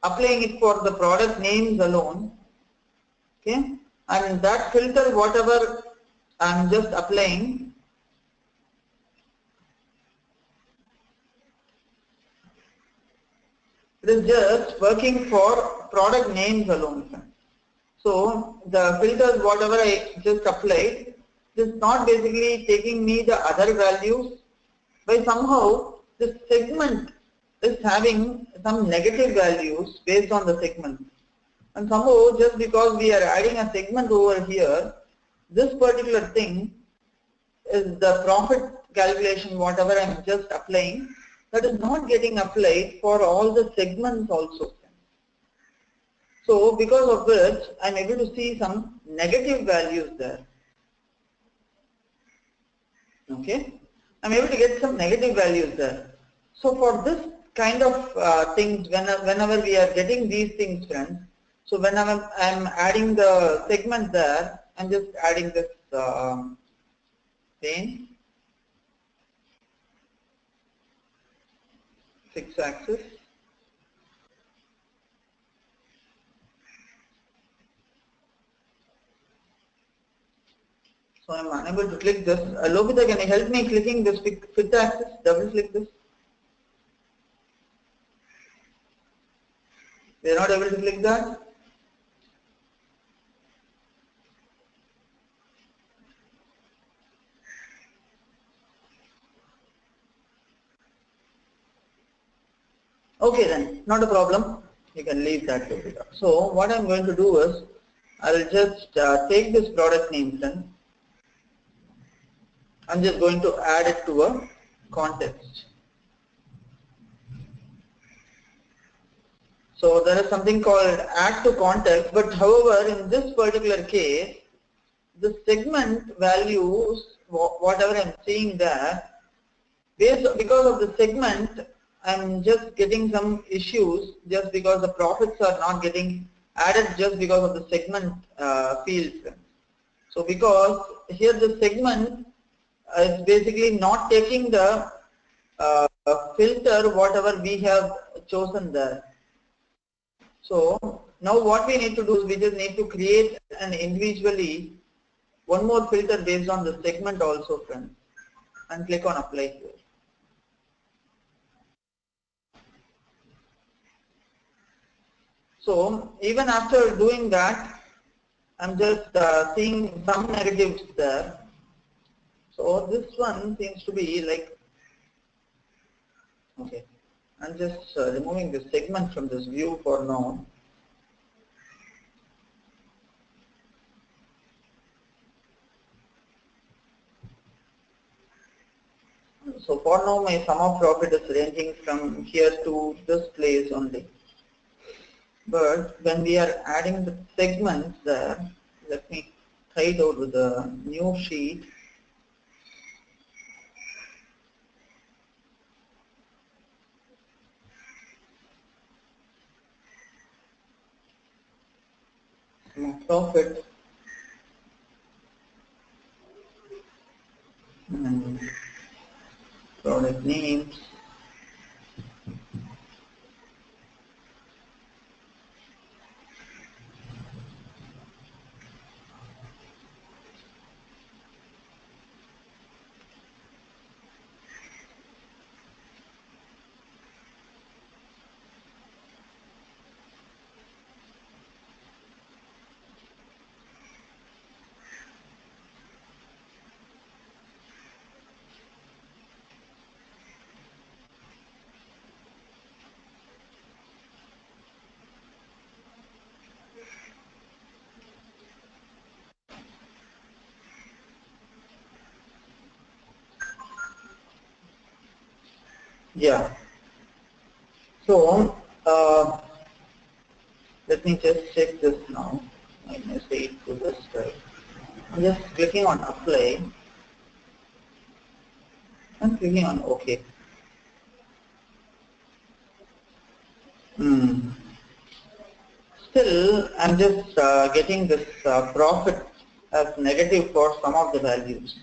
applying it for the product names alone. Okay, and that filter, whatever I'm just applying, it is just working for product names alone. So the filters, whatever I just applied, is not basically taking me the other values, but somehow this segment is having some negative values based on the segment. And somehow just because we are adding a segment over here, this particular thing is the profit calculation, whatever I am just applying, that is not getting applied for all the segments also. So because of which I am able to see some negative values there. Okay, I am able to get some negative values there. So for this kind of things, whenever we are getting these things, friends, so whenever I am adding the segment there, I am just adding this pane, fixed axis. So I am unable to click this. Lobita, can you help me clicking this fixed axis? Double click this. We are not able to click that. Okay then, not a problem. You can leave that Lobita. So what I am going to do is, I will just take this product name then. I'm just going to add it to a context. So there is something called add to context, but however in this particular case, the segment values, whatever I'm seeing there, because of the segment, I'm just getting some issues just because the profits are not getting added just because of the segment field. So because here the segment is basically not taking the filter whatever we have chosen there. So now what we need to do is we just need to create an individually one more filter based on the segment also, friends, and click on apply here. So even after doing that, I'm just seeing some negatives there. So this one seems to be like, okay, I'm just removing the segment from this view for now. So for now my sum of profit is ranging from here to this place only. But when we are adding the segments there, let me try it out with a new sheet. Sum of profit and product names. Yeah. So let me just check this now. I may say it to this side. I'm just clicking on apply. I'm clicking on OK. Still, I'm just getting this profit as negative for some of the values.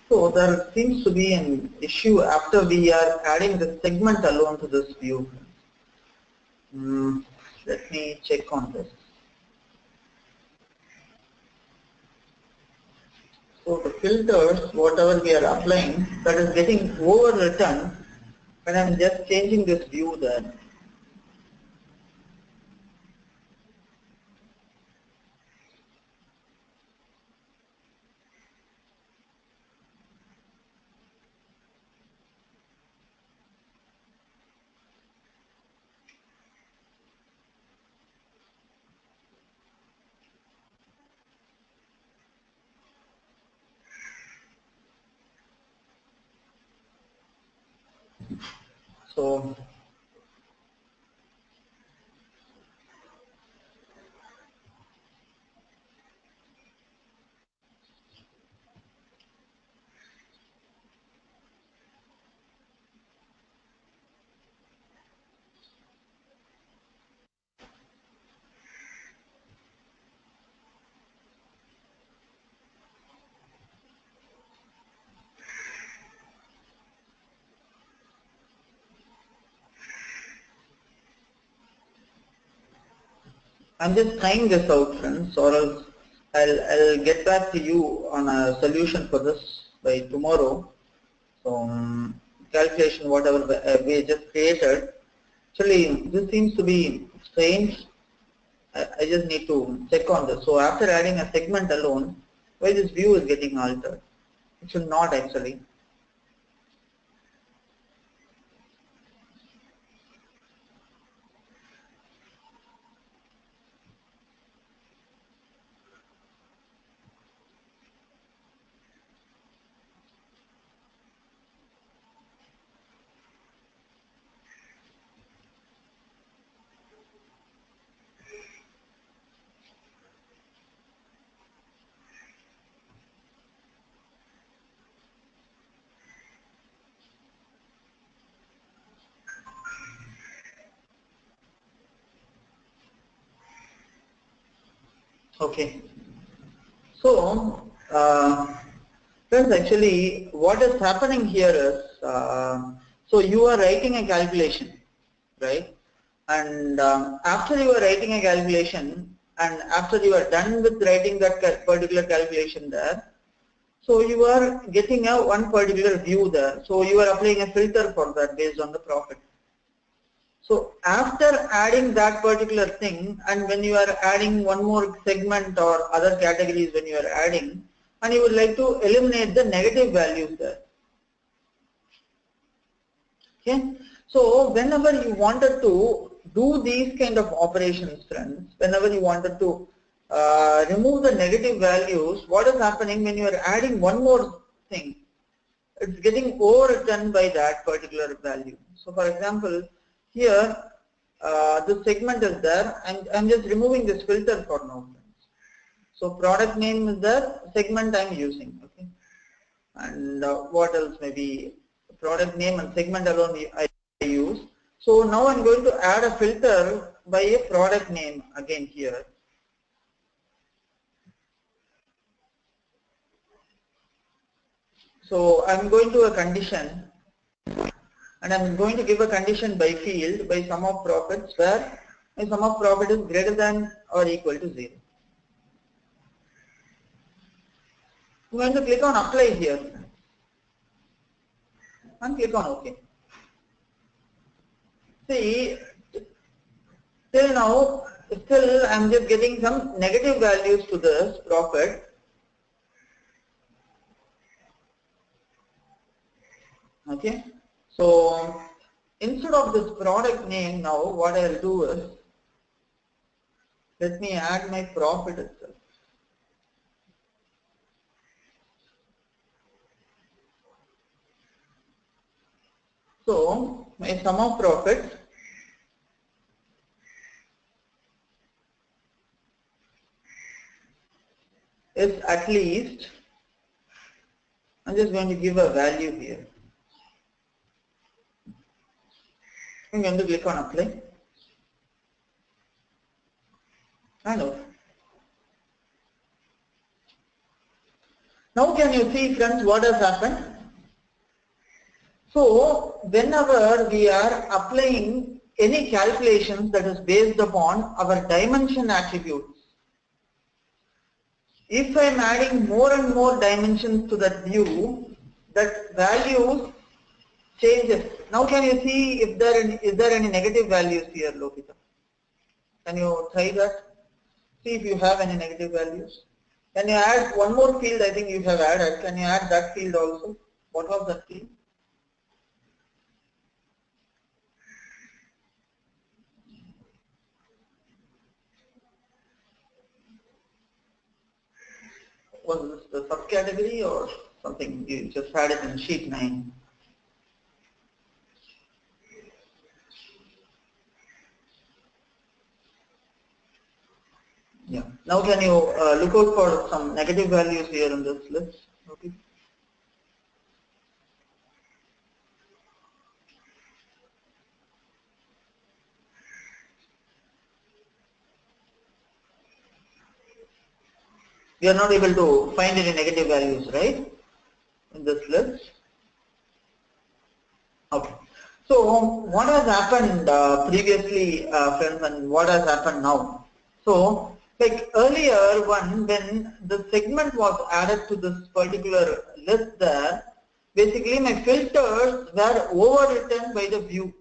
So there seems to be an issue after we are adding the segment alone to this view. Let me check on this. So the filters, whatever we are applying, that is getting overwritten when I'm just changing this view there. So I'm just trying this out, friends, or else I'll get back to you on a solution for this by tomorrow. So calculation, whatever we just created, actually this seems to be strange. I just need to check on this. So after adding a segment alone, why this view is getting altered? It should not actually. Okay. So, friends, actually, what is happening here is, so you are writing a calculation, right? And after you are writing a calculation, and after you are done with writing that particular calculation there, so you are getting a one particular view there. So you are applying a filter for that based on the profit. So after adding that particular thing, and when you are adding one more segment or other categories when you are adding, and you would like to eliminate the negative values there. Okay. So whenever you wanted to do these kind of operations, friends, whenever you wanted to remove the negative values, what is happening when you are adding one more thing? It's getting overwritten by that particular value. So for example, here the segment is there, and I'm just removing this filter for now. So product name is there, segment I'm using, okay. And what else? Maybe product name and segment alone I use. So now I'm going to add a filter by a product name again here. So I'm going to a condition. and I'm going to give a condition by field by sum of profits where my sum of profit is greater than or equal to 0. I'm going to click on apply here and click on OK. See, till now, still I'm just getting some negative values to this profit. Okay, so instead of this product name now, what I'll do is, let me add my profit itself. So my sum of profit is at least, I'm just going to give a value here. I'm going to click on apply. And OK. Now can you see, friends, what has happened? So whenever we are applying any calculations that is based upon our dimension attributes, if I am adding more and more dimensions to that view, that value changes. Now can you see if is there any negative values here, Lokita? Can you try that? See if you have any negative values. Can you add one more field? I think you have added. Can you add that field also? What was that field? Was this the subcategory or something? You just had it in sheet 9. Yeah. Now can you look out for some negative values here in this list? Okay. We are not able to find any negative values, right, in this list? Okay. So what has happened previously, friends, and what has happened now? So like earlier one, when the segment was added to this particular list there, basically my filters were overwritten by the view.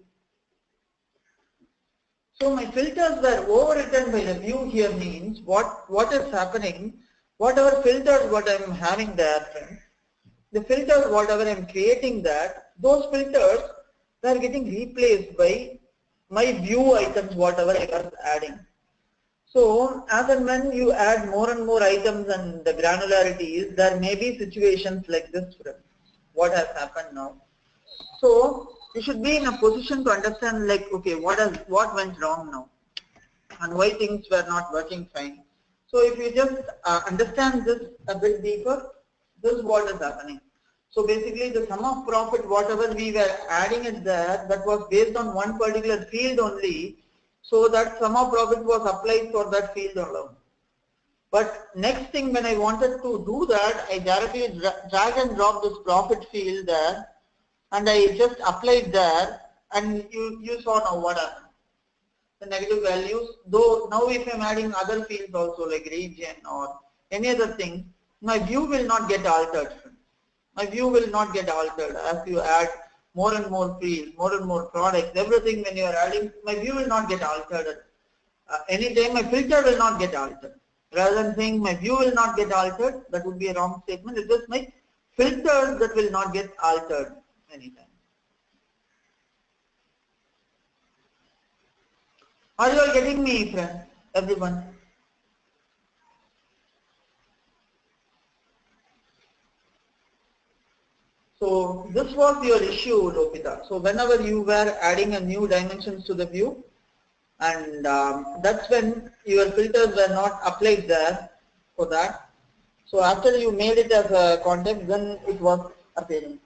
So my filters were overwritten by the view here means what is happening, whatever filters what I am having there, friends, the filters whatever I am creating that, those filters are getting replaced by my view items whatever I was adding. So as and when you add more and more items and the granularities, there may be situations like this, friends. What has happened now? So you should be in a position to understand like, okay, what went wrong now and why things were not working fine. So if you just understand this a bit deeper, this is what is happening. So basically the sum of profit, whatever we were adding it there, that was based on one particular field only. So that sum of profit was applied for that field alone. But next thing when I wanted to do that, I directly drag and drop this profit field there and I just applied there, and you saw now what happened. The negative values, though now if I'm adding other fields also like region or any other thing, my view will not get altered. My view will not get altered as you add more and more fields, more and more products, everything when you are adding, my view will not get altered. Anytime my filter will not get altered. Rather than saying my view will not get altered, that would be a wrong statement. It's just my filters that will not get altered anytime. Are you all getting me, friends? Everyone? So this was your issue, Lokita. So whenever you were adding a new dimensions to the view, and that's when your filters were not applied there for that. So after you made it as a context, then it was appearing.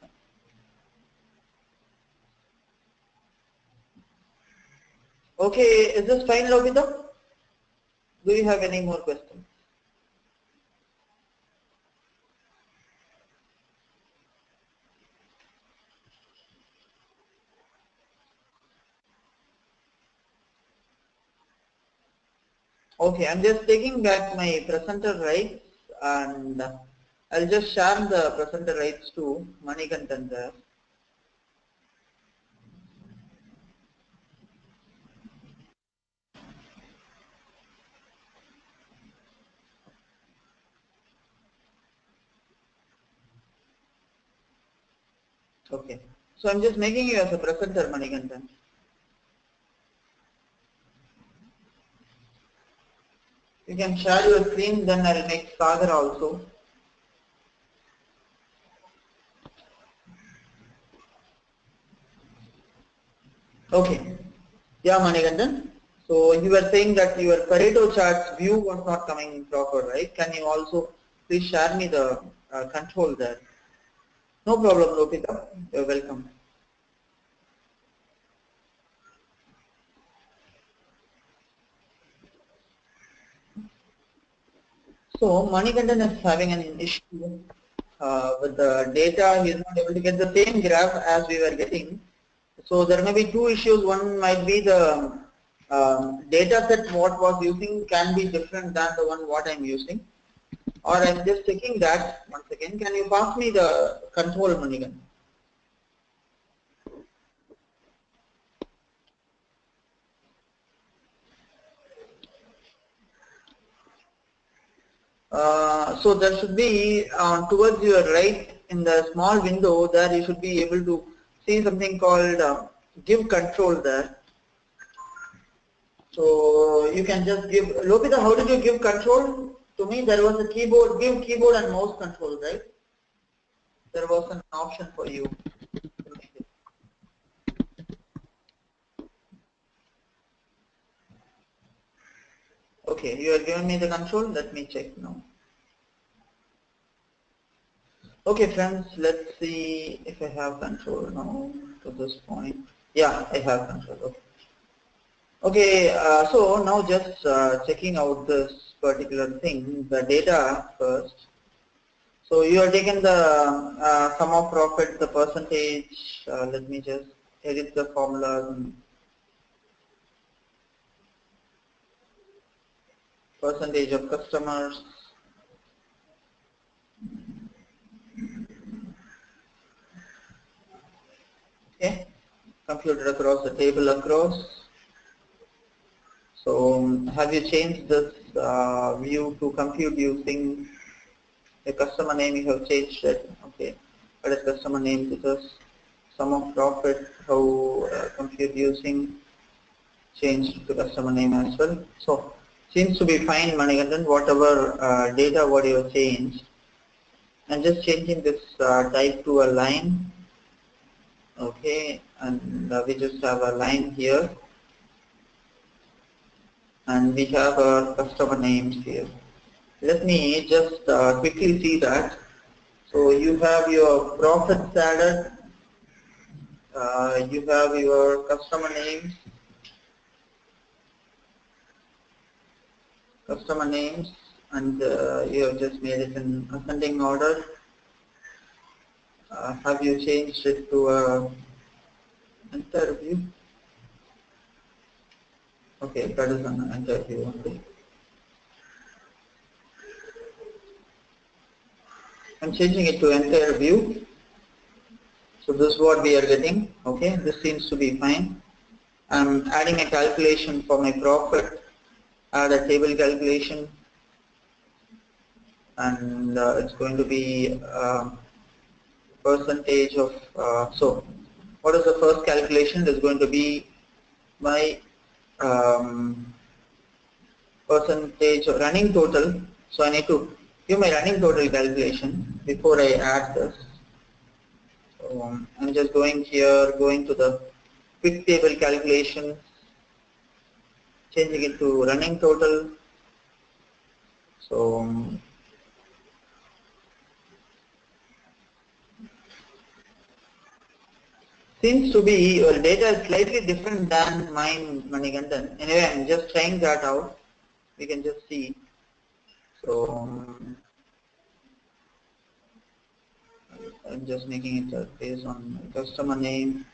Okay, is this fine, Lokita? Do you have any more questions? Okay, I'm just taking back my presenter rights and I'll just share the presenter rights to Manikantan there. Okay, so I'm just making you as a presenter, Manikantan. You can share your screen, then I'll make Sagar also. Okay. Yeah, Manikandan. So you were saying that your Pareto charts view was not coming proper, right? Can you also please share me the control there? No problem, Lopita. You're welcome. So Manikandan is having an issue with the data. He is not able to get the same graph as we were getting. So there may be two issues. One might be the data set what was using can be different than the one what I'm using. Or I'm just checking that once again. Can you pass me the control, Manikandan? So there should be towards your right in the small window there you should be able to see something called give control there. So you can just give, Lopita, how did you give control? To me there was a keyboard, give keyboard and mouse control, right? There was an option for you. Okay, you are giving me the control, let me check now. Okay friends, let's see if I have control now to this point. Yeah, I have control. Okay. Okay, so now just checking out this particular thing, the data first. So you are taking the sum of profit, the percentage. Let me just edit the formulas. Percentage of customers. Okay, computed across the table across. So have you changed this view to compute using the customer name? You have changed it. Okay, what is customer name? Because sum of profit, how compute using changed to customer name as well. So seems to be fine, Manikandan. Whatever data what you have changed, and just changing this type to a line. Okay, and we just have a line here, and we have our customer names here. Let me just quickly see that. So you have your profits added, you have your customer names, and you have just made it in ascending order. Have you changed it to a enter view? Okay, that is an enter view only. I'm changing it to entire view. So this is what we are getting. Okay, this seems to be fine. I'm adding a calculation for my profit, add a table calculation, and it's going to be percentage of, so what is the first calculation? Is going to be my percentage of running total. So I need to give my running total calculation before I add this. So I'm just going here, going to the quick table calculation, changing it to running total. So seems to be your data is slightly different than mine, Manikandan. Anyway, I'm just trying that out. We can just see. So I'm just making it based on my customer name.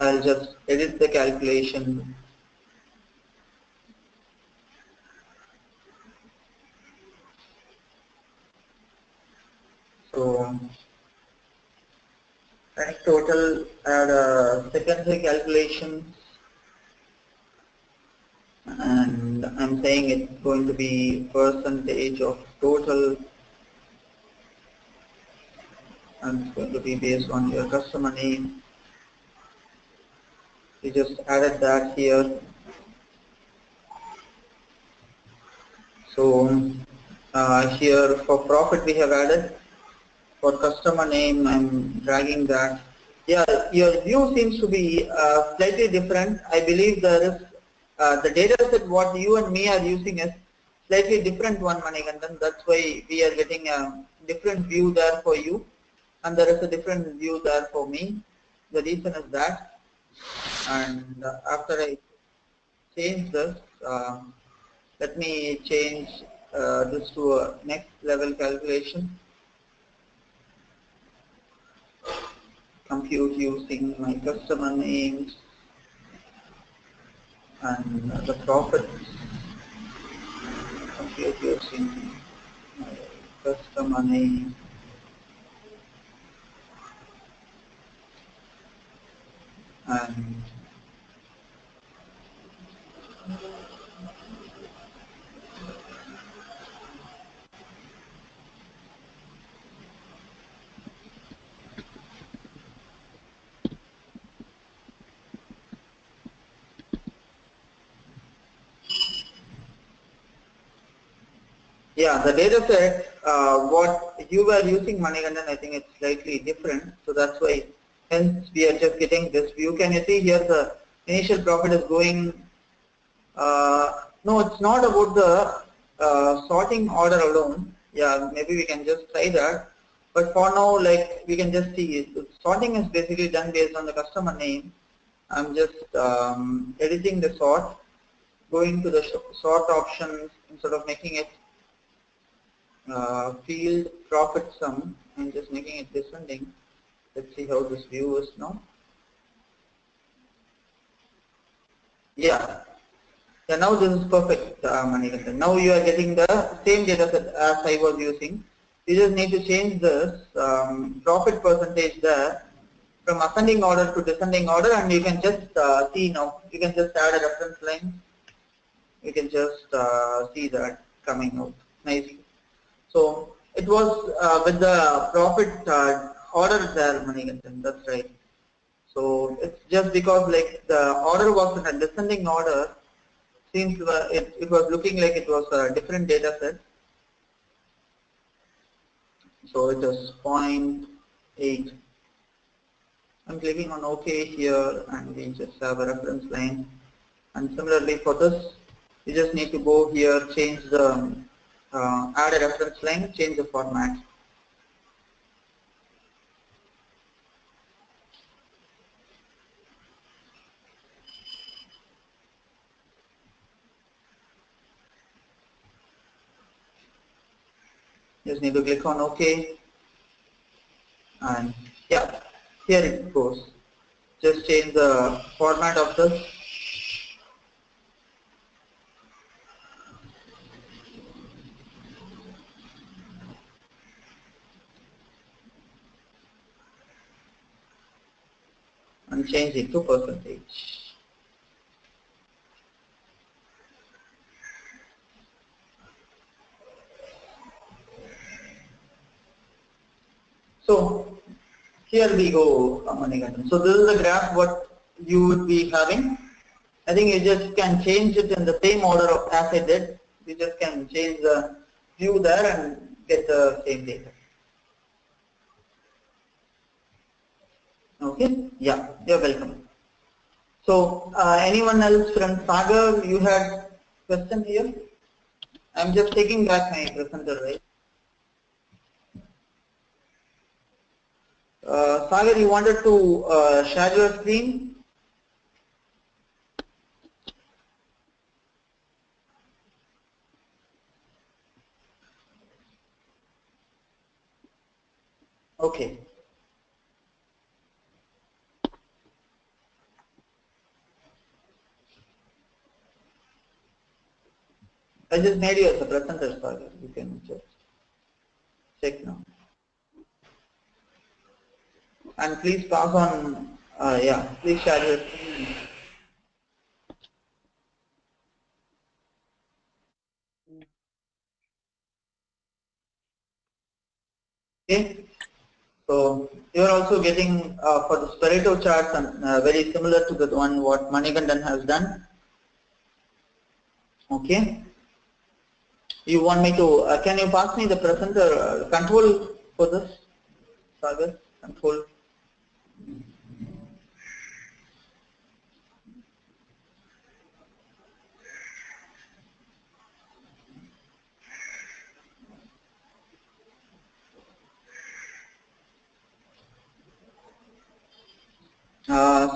I'll just edit the calculation. So tax total add a secondary calculation, and I'm saying it's going to be percentage of total, and it's going to be based on your customer name. We just added that here. So here for profit we have added. For customer name, I'm dragging that. Yeah, your view seems to be slightly different. I believe there is the data set what you and me are using is slightly different one, Manikandan. That's why we are getting a different view there for you, and there is a different view there for me. The reason is that, and after I change this, let me change this to a next level calculation. Compute using my customer names and the profit. Compute using my customer name and yeah, the data set, what you were using, Manikandan, I think it's slightly different. So that's why, hence we are just getting this view. Can you see here the initial profit is going, no, it's not about the sorting order alone. Yeah, maybe we can just try that. But for now, like we can just see it. Sorting is basically done based on the customer name. I'm just editing the sort, going to the sort options instead of making it field profit sum and just making it descending. Let's see how this view is now. Yeah. Yeah, now this is perfect, Manikandan. Now you are getting the same data set as I was using. You just need to change this profit percentage there from ascending order to descending order, and you can just see now. You can just add a reference line. You can just see that coming out nicely. So it was with the profit order there, Manikandan. That's right. So it's just because like the order was in a descending order. Seems it was looking like it was a different data set. So it is 0.8. I'm clicking on OK here, and we just have a reference line. And similarly for this, you just need to go here, change the add a reference line, change the format. Just need to click on OK, and yeah, here it goes. Just change the format of this. And change it to percentage. So here we go, Manikandan. So this is the graph what you would be having. I think you just can change it in the same order as I did. You just can change the view there and get the same data. Okay? Yeah, you're welcome. So anyone else from Sagar, you had question here? I'm just taking back my presenter, right? Sagar, you wanted to share your screen? Okay. I just made you as a presenter, Sagar. You can just check now. And please pass on, yeah, please share your screen. Okay, so you are also getting for the Pareto charts and very similar to the one what Manikandan has done. Okay, you want me to, can you pass me the presenter control for this, Sagar, control?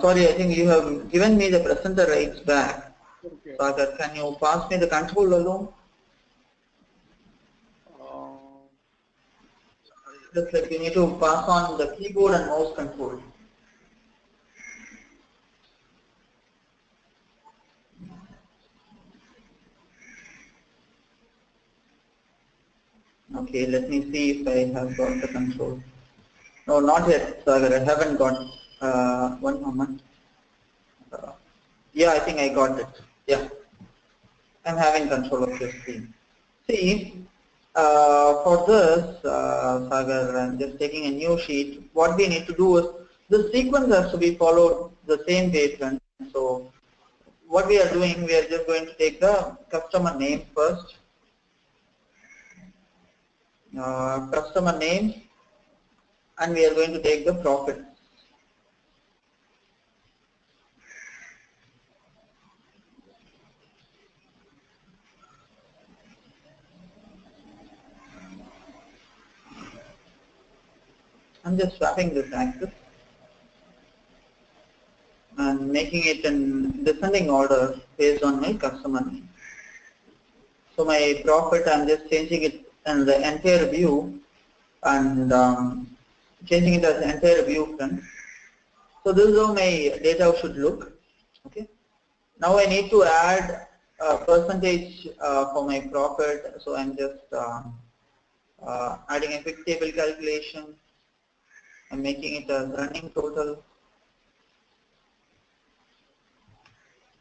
Sorry, I think you have given me the presenter rights back. Okay. Sagar, can you pass me the control alone? Just like you need to pass on the keyboard and mouse control. Okay, let me see if I have got the control. No, not yet, Sagar. I haven't got. One moment. Yeah, I think I got it. Yeah, I'm having control of the screen. See, for this, Sagar, I'm just taking a new sheet. What we need to do is the sequence has to be followed the same way, friends. So, what we are doing, we are just going to take the customer name first. Customer name, and we are going to take the profit. I'm just swapping this axis and making it in descending order based on my customer name. So my profit, I'm just changing it in the entire view and changing it as entire view, friends. So this is how my data should look. Okay. Now I need to add a percentage for my profit. So I'm just adding a quick table calculation. I'm making it as running total.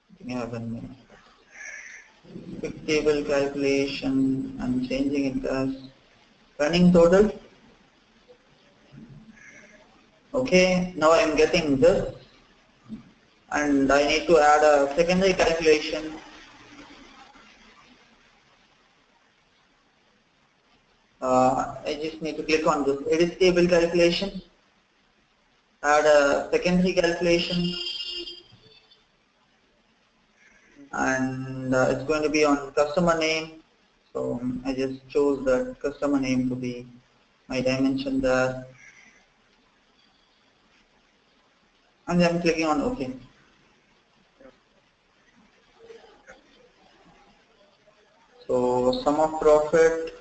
I think I have a quick table calculation. I'm changing it as running total. Okay, now I'm getting this, and I need to add a secondary calculation. I just need to click on this edit table calculation, add a secondary calculation, and it's going to be on customer name. So I just chose that customer name to be my dimension there, and I'm clicking on OK. So sum of profit,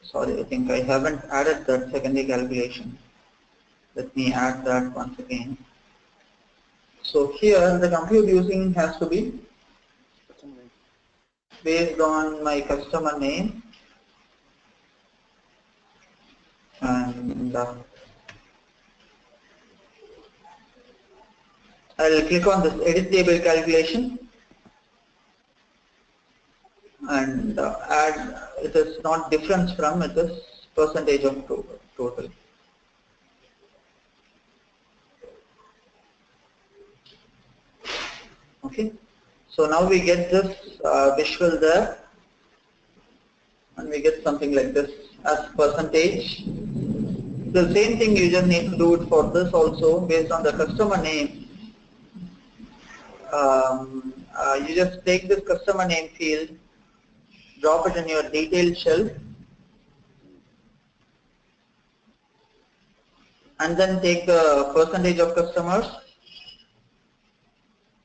sorry, I think I haven't added that secondary calculation. Let me add that once again. So here the compute using has to be based on my customer name, and I'll click on this edit table calculation and add, it is not difference from, it is percentage of total. Okay, so now we get this visual there, and we get something like this as percentage. The same thing you just need to do it for this also based on the customer name. You just take this customer name field, drop it in your detailed shelf, and then take the percentage of customers,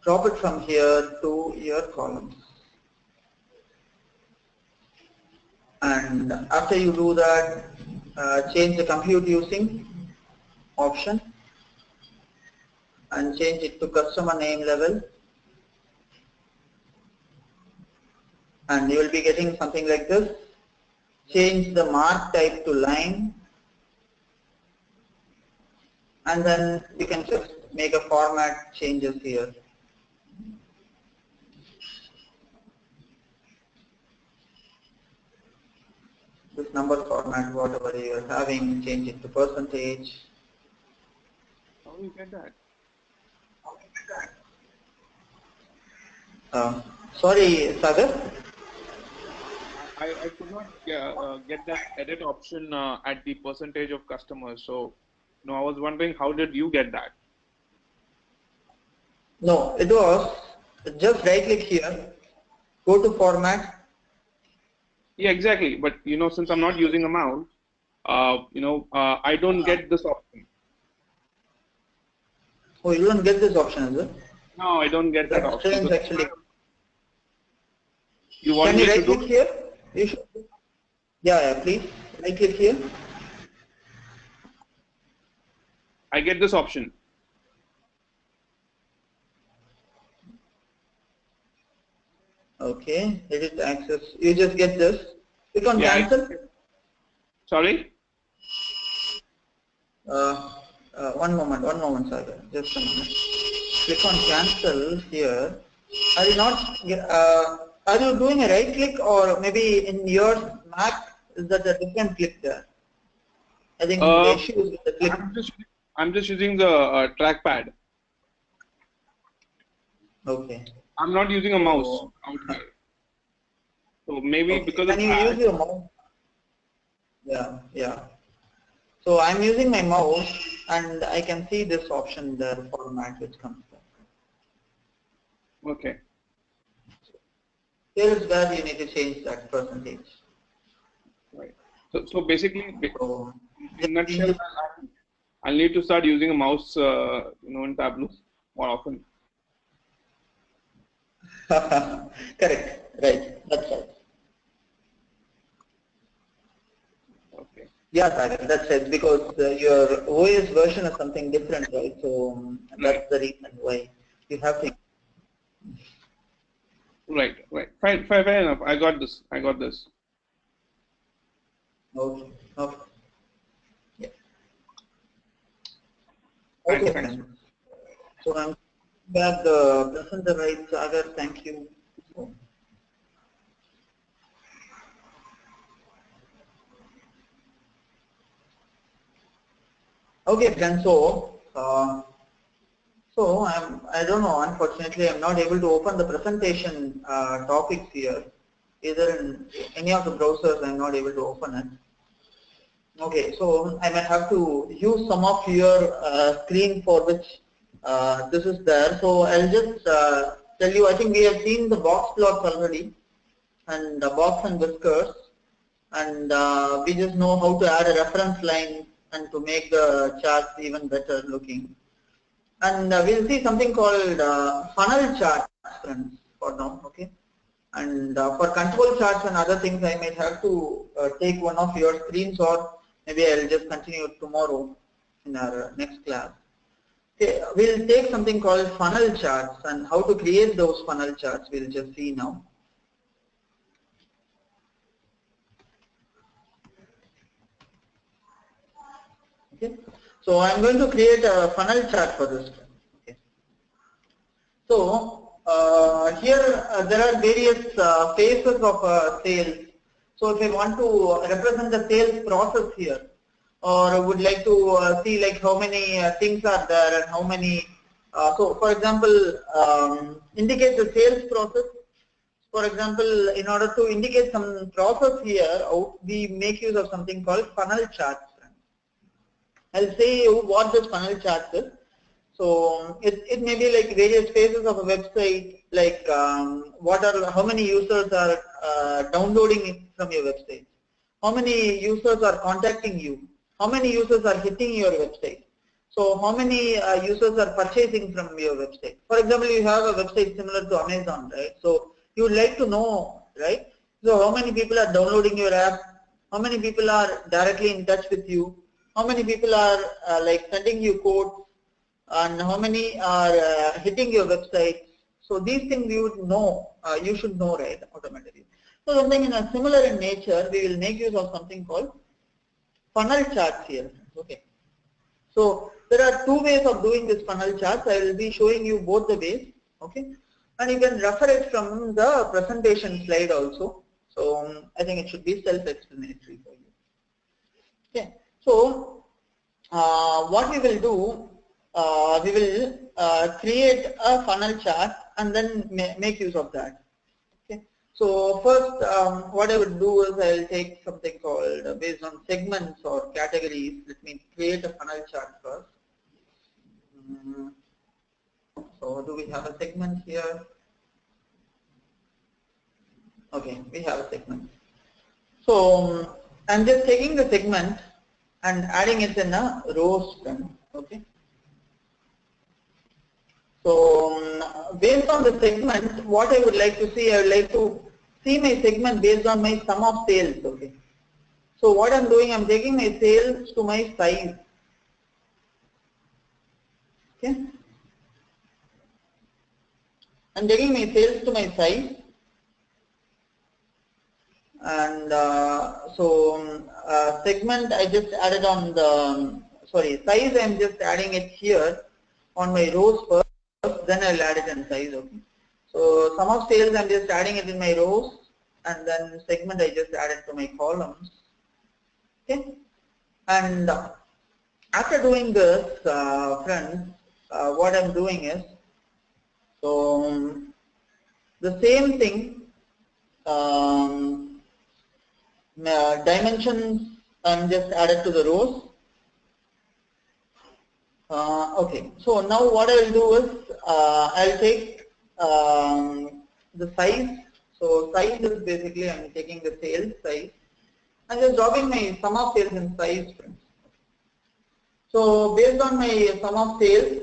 drop it from here to your columns. And after you do that, change the compute using option and change it to customer name level, and you will be getting something like this. Change the mark type to line and then you can just make a format changes here. This number format, whatever you are having, change it to percentage. How do you get that? Sorry, Sagar. I could not get that edit option at the percentage of customers. So, no, I was wondering, how did you get that? No, it was just right click here, go to format. Yeah, exactly. But since I'm not using a mouse, I don't get this option. Oh, you don't get this option, is it? No, I don't get that option. Strange, actually. You want Can you me right to do? click here? You should. Yeah, please. Right click here. I get this option. Okay, edit access. You just get this. Click on cancel. Sorry? One moment, Sagar. Just a minute. Click on cancel here. Are you not? Are you doing a right click, or maybe in your Mac is that a different click there? I think the issue is with the click. I'm just using the trackpad. Okay. I'm not using a mouse out here. So maybe Okay. because Can you use your mouse? Yeah. So I'm using my mouse and I can see this option there, format, which comes there. Okay. Here is where you need to change that percentage. Right. So basically, in a nutshell, I'll need to start using a mouse, in Tableau more often. Correct. Right. That's right. Okay. Yeah, that's it. Because your OS version is something different, right? So that's the reason why you have to. Right. Fair enough. I got this. Okay. Yeah. Thanks. Okay. So I'm back the presenter, right, Sagar? Thank you. Okay, friends. So I don't know. Unfortunately, I'm not able to open the presentation topics here. Either in any of the browsers, I'm not able to open it. Okay, so I might have to use some of your screen for which this is there. So I'll just tell you. I think we have seen the box plots already, and the box and whiskers, and we just know how to add a reference line and to make the charts even better looking. And we'll see something called funnel charts, friends, for now, okay? And for control charts and other things, I might have to take one of your screens, or maybe I'll just continue tomorrow in our next class. Okay, we'll take something called funnel charts, and how to create those funnel charts we'll just see now. Okay, so I'm going to create a funnel chart for this. Okay. So here there are various phases of sales. So if I want to represent the sales process here, or would like to see like how many things are there and how many. So for example, indicate the sales process. For example, in order to indicate some process here, we make use of something called funnel charts. I'll say you what this funnel chart is. So it may be like various phases of a website, like how many users are downloading it from your website, how many users are contacting you, how many users are hitting your website, so how many users are purchasing from your website. For example, you have a website similar to Amazon, right? So you would like to know, right? So how many people are downloading your app, how many people are directly in touch with you, how many people are like sending you codes, and how many are hitting your website. So these things you would know, you should know, right, automatically. So something in a similar in nature, we will make use of something called funnel charts here. Okay. So there are two ways of doing this funnel charts. I will be showing you both the ways, okay? And you can refer it from the presentation slide also. So I think it should be self-explanatory for you. Okay. So what we will do, we will create a funnel chart and then make use of that. Okay. So first, what I would do is I will take something called based on segments or categories. Let me create a funnel chart first. So do we have a segment here? Okay, we have a segment. So I'm just taking the segment and adding it in a row string. Okay. So based on the segment, what I would like to see, I would like to see my segment based on my sum of sales. Okay. So what I'm doing, I'm taking my sales to my size. Okay. I'm taking my sales to my size. And segment I just added on the, size I'm just adding it here on my rows first, then I'll add it in size. Okay. So sum of sales I'm just adding it in my rows, and then segment I just added to my columns. Okay. And after doing this, friends, what I'm doing is, so the same thing, dimensions I'm just added to the rows. Okay, so now what I will do is I'll take the size. So size is basically I'm taking the sales size and just dropping my sum of sales in size. So based on my sum of sales,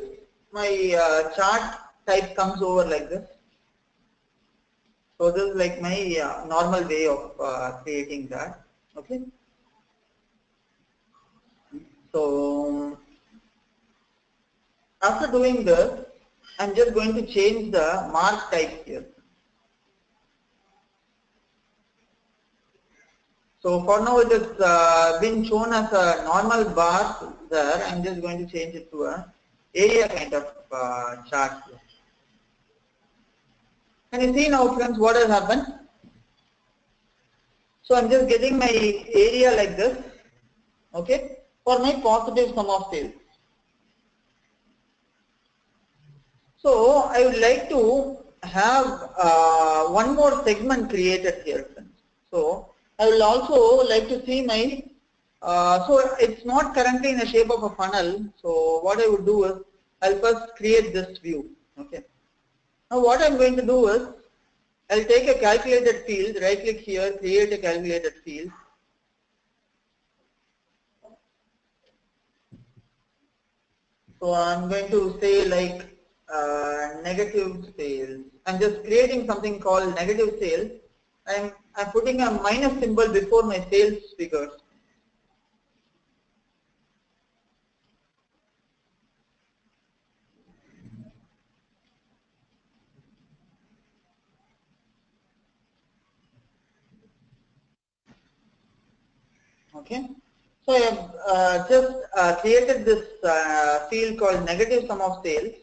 my chart type comes over like this. So this is like my normal way of creating that. Okay. So after doing this, I'm just going to change the mark type here. So for now it has been shown as a normal bar there. I'm just going to change it to a area kind of chart here. Can you see now, friends, what has happened? So I'm just getting my area like this, okay, for my positive sum of sales. So I would like to have one more segment created here, friends. So I will also like to see my, so it's not currently in the shape of a funnel. So what I would do is I'll first create this view. Okay. Now what I'm going to do is I'll take a calculated field, right click here, create a calculated field. So I'm going to say like negative sales. I'm just creating something called negative sales. I'm putting a minus symbol before my sales figures. Okay. So I have just created this field called negative sum of sales.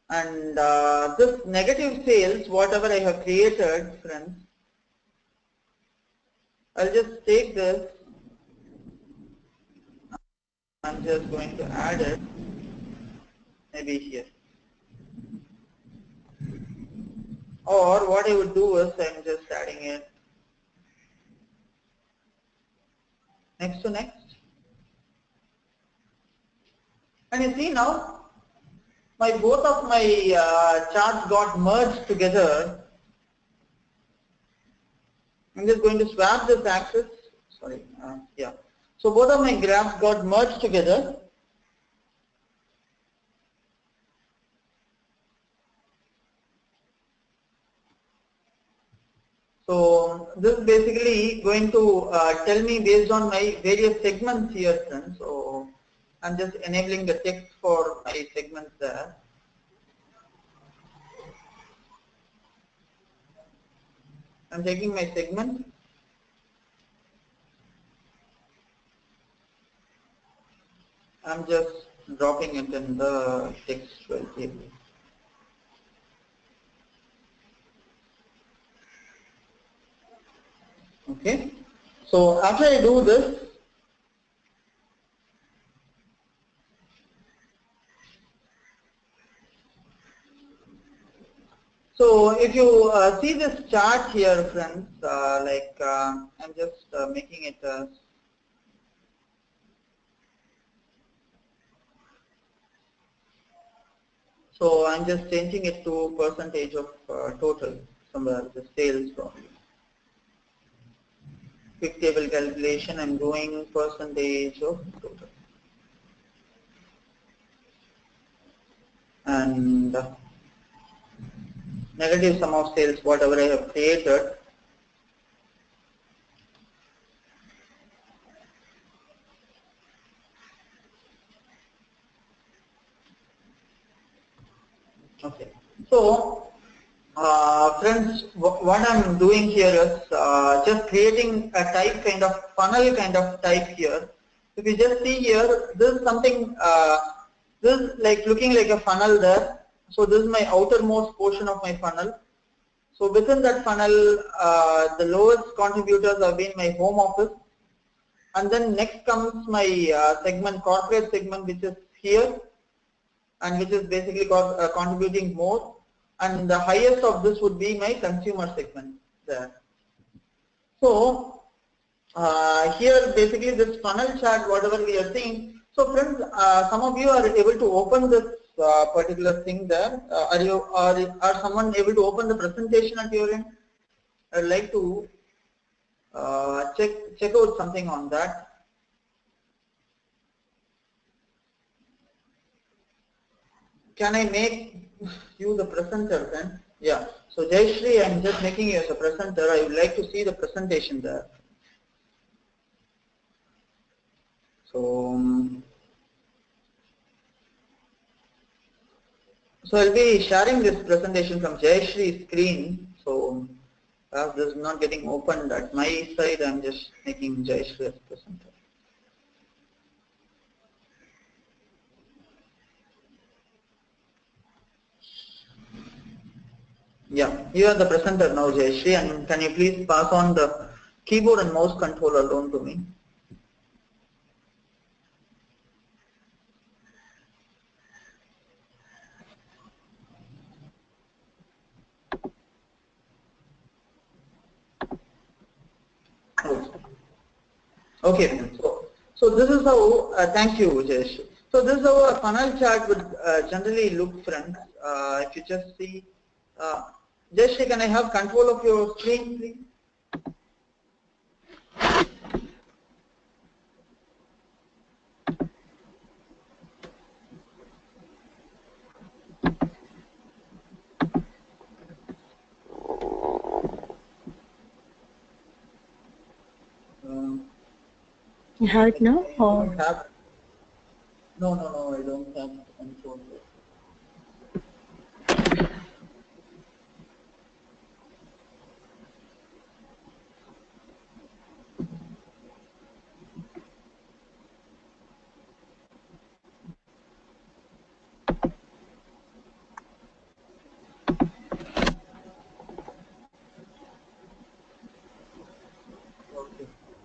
And this negative sales, whatever I have created, friends, I'll just take this. I'm just going to add it maybe here. Or what I would do is I'm just adding it next to next. And you see now, both of my charts got merged together. I'm just going to swap this axis. Sorry, yeah. So both of my graphs got merged together. So this is basically going to tell me based on my various segments here, friends. So I'm just enabling the text for my segments there. I'm taking my segment. I'm just dropping it in the textual table. Okay. So after I do this, so if you see this chart here, friends, I'm just making it so I'm just changing it to percentage of total, somewhere the sales probably. Quick table calculation, I'm doing percentage of total. And negative sum of sales, whatever I have created. Okay. So, friends, what I'm doing here is just creating a type kind of funnel kind of type here. If you just see here, this is something, this is like looking like a funnel there. So this is my outermost portion of my funnel. So within that funnel, the lowest contributors have been my home office. And then next comes my segment, corporate segment, which is here, and which is basically contributing more. And the highest of this would be my consumer segment there. So here basically this funnel chart, whatever we are seeing. So friends, some of you are able to open this particular thing there. Are someone able to open the presentation at your end? I'd like to check out something on that. Can I make you the presenter then? Yeah. So Jayashree, I'm just making you as a presenter. I would like to see the presentation there. So, I'll be sharing this presentation from Jayashree's screen. So as this is not getting opened at my side, I'm just making Jayashree as presenter. Yeah, you are the presenter now, Jayashree, and can you please pass on the keyboard and mouse control alone to me? Okay, so this is how, thank you, Jayesh. So this is how a funnel chart would generally look, friends. If you just see, Jayesh, can I have control of your screen, please? You have it now? Or? No, I don't have control.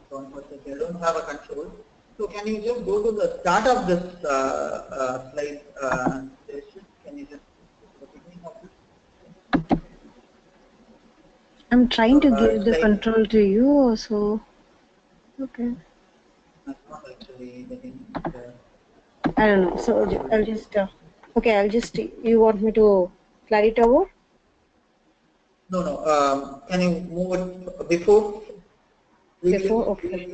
Okay, I don't have a control. So can you just go to the start of this slide? Can you just go to the beginning of this? I'm trying to give the control to you, so okay. That's not actually getting there. I don't know. So I'll just okay. I'll just. You want me to slide it over? No. Can you move it before? Before, okay.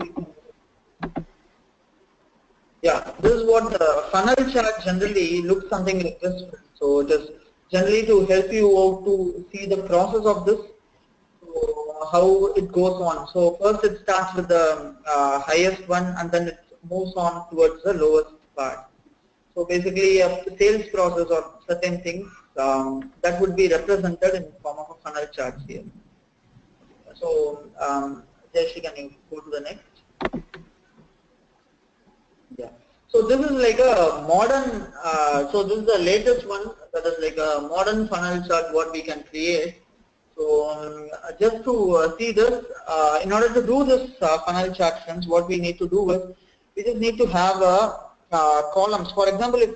Yeah, this is what the funnel chart generally looks something like this. So it is generally to help you out to see the process of this, so how it goes on. So first it starts with the highest one, and then it moves on towards the lowest part. So basically a sales process or certain things that would be represented in the form of a funnel chart here. So Jayashree, can you go to the next? Yeah. So this is like a modern, so this is the latest one, that is like a modern funnel chart what we can create. So just to see this, in order to do this funnel chart, friends, what we need to do is, we just need to have columns. For example, if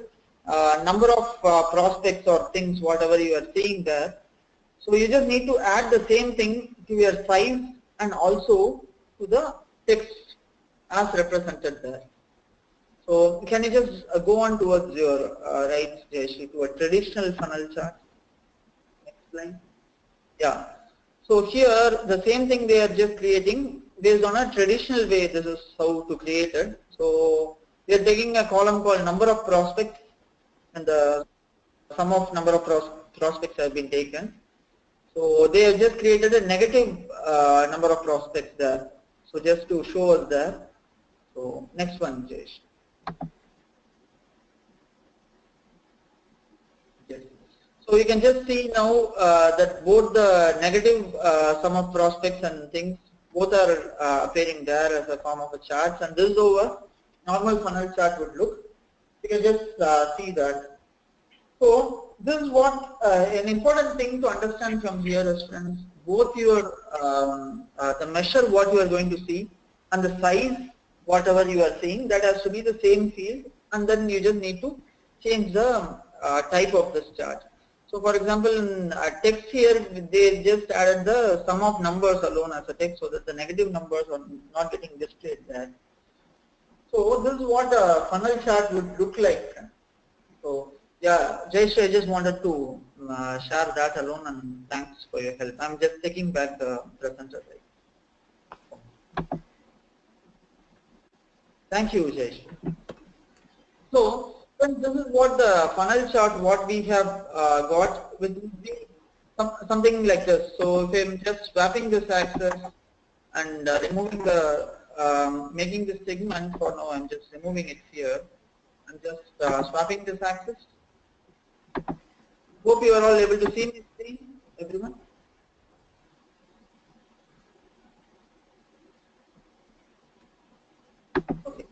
number of prospects or things, whatever you are seeing there, so you just need to add the same thing to your size and also to the text as represented there. So can you just go on towards your right, Jayesh, to a traditional funnel chart? Next line. Yeah. So here the same thing they are just creating based on a traditional way. This is how to create it. So they are taking a column called number of prospects, and the sum of number of prospects have been taken. So they have just created a negative number of prospects there. So just to show us there. So next one, Jayesh. Yes. So you can just see now that both the negative sum of prospects and things, both are appearing there as a form of a chart, and this is how a normal funnel chart would look. You can just see that. So this is what an important thing to understand from here is, friends, both your the measure what you are going to see and the size whatever you are seeing, that has to be the same field, and then you just need to change the type of this chart. So for example, in text here, they just added the sum of numbers alone as a text, so that the negative numbers are not getting displayed there. So this is what a funnel chart would look like. So yeah, Jayesh, I just wanted to share that alone, and thanks for your help. I'm just taking back the presenter. Thank you, Jayesh. So this is what the funnel chart what we have got with something like this. So if I'm just swapping this axis and removing the making this segment, for now I'm just removing it here and just swapping this axis. Hope you are all able to see me screen, everyone. Okay.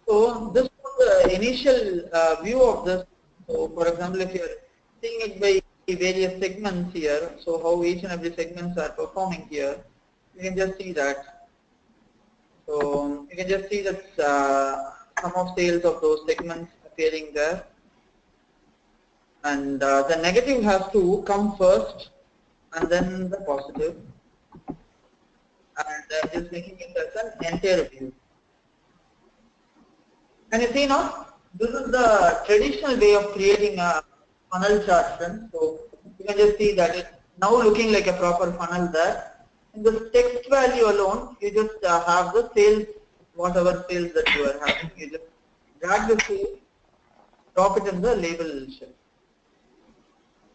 So this was the initial view of this. So for example, if you are seeing it by various segments here, so how each and every segments are performing here, you can just see that. So you can just see that sum of sales of those segments appearing there. And the negative has to come first and then the positive. And I'm just making it as an entire view. And you see now, this is the traditional way of creating a funnel chart, friends. So you can just see that it's now looking like a proper funnel there. In the text value alone, you just have the sales, whatever sales that you are having, you just drag the sales, drop it in the label sheet.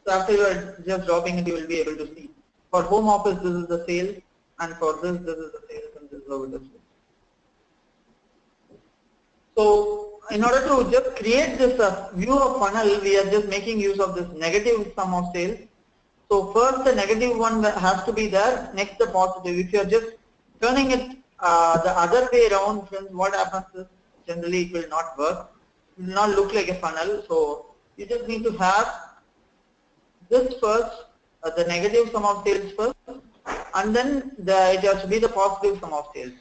So after you are just dropping it, you will be able to see. For home office, this is the sales, and for this is the sales, and this is how it is. So in order to just create this view of funnel, we are just making use of this negative sum of sales. So first the negative one has to be there, next the positive. If you are just turning it the other way around, friends, what happens is generally it will not work. It will not look like a funnel. So you just need to have this first, the negative sum of sales first, and then it has to be the positive sum of sales.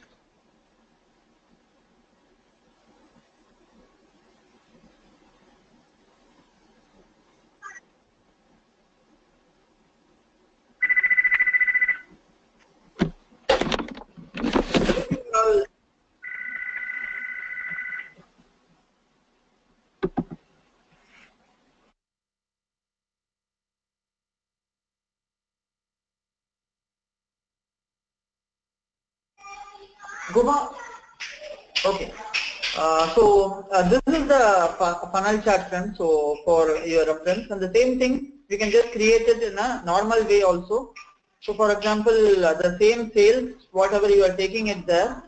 Guma? Okay. This is the funnel chart, friends. So for your reference, and the same thing we can just create it in a normal way also. So for example, the same sales, whatever you are taking it there,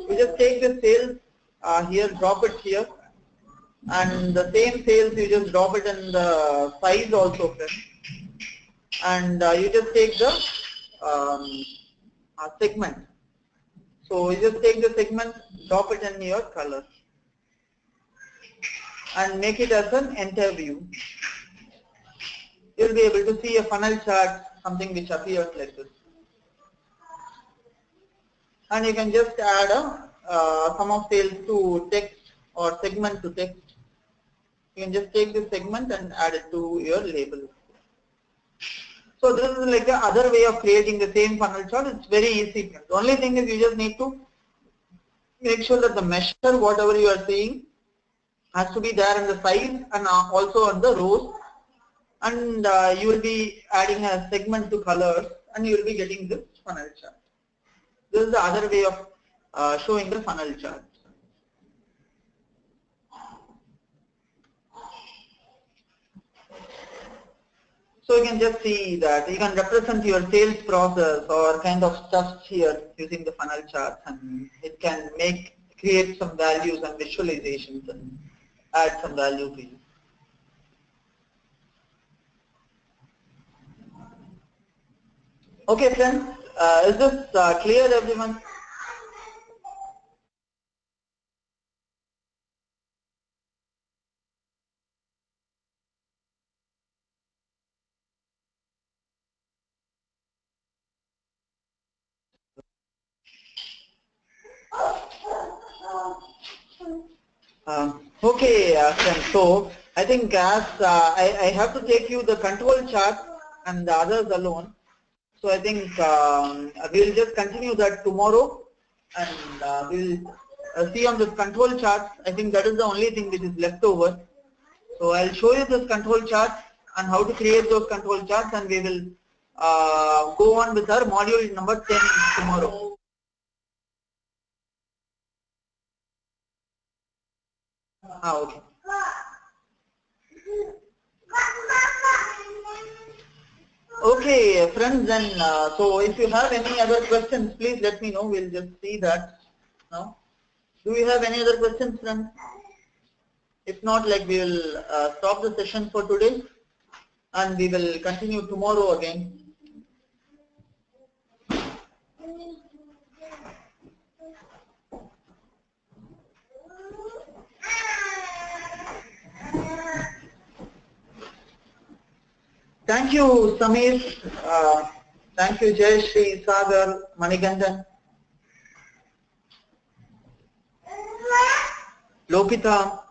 you just take the sales here, drop it here, and the same sales you just drop it in the size also, friends. And you just take the segment. So you just take the segment, drop it in your color. and make it as an entire view, you'll be able to see a funnel chart, something which appears like this. And you can just add a sum of sales to text or segment to text. You can just take this segment and add it to your label. So this is like the other way of creating the same funnel chart. It's very easy. The only thing is you just need to make sure that the measure, whatever you are seeing, has to be there in the size and also on the rows. And you will be adding a segment to colors and you will be getting this funnel chart. This is the other way of showing the funnel chart. So you can just see that you can represent your sales process or kind of stuff here using the funnel chart, and it can create some values and visualizations and add some value to you. Okay friends, is this clear everyone? Okay, friends. So I think as I have to take you the control chart and the others alone. So I think we'll just continue that tomorrow, and we'll see on this control chart. I think that is the only thing which is left over. So I'll show you this control chart and how to create those control charts, and we will go on with our module number 10 tomorrow. Okay. Okay, friends, then so if you have any other questions, please let me know. We'll just see that now. Do you have any other questions, friends? If not, like we will stop the session for today, and we will continue tomorrow again. Thank you, Samir. Thank you, Jayashree, Sagar, Manikandan, Lokita,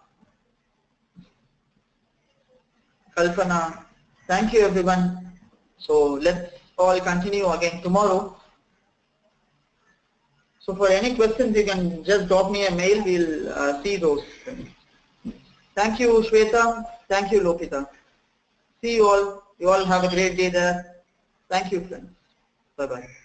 Kalpana. Thank you, everyone. So let's all continue again tomorrow. So for any questions, you can just drop me a mail. We'll see those. Thank you, Shweta. Thank you, Lokita. See you all. You all have a great day there. Thank you, friends. Bye-bye.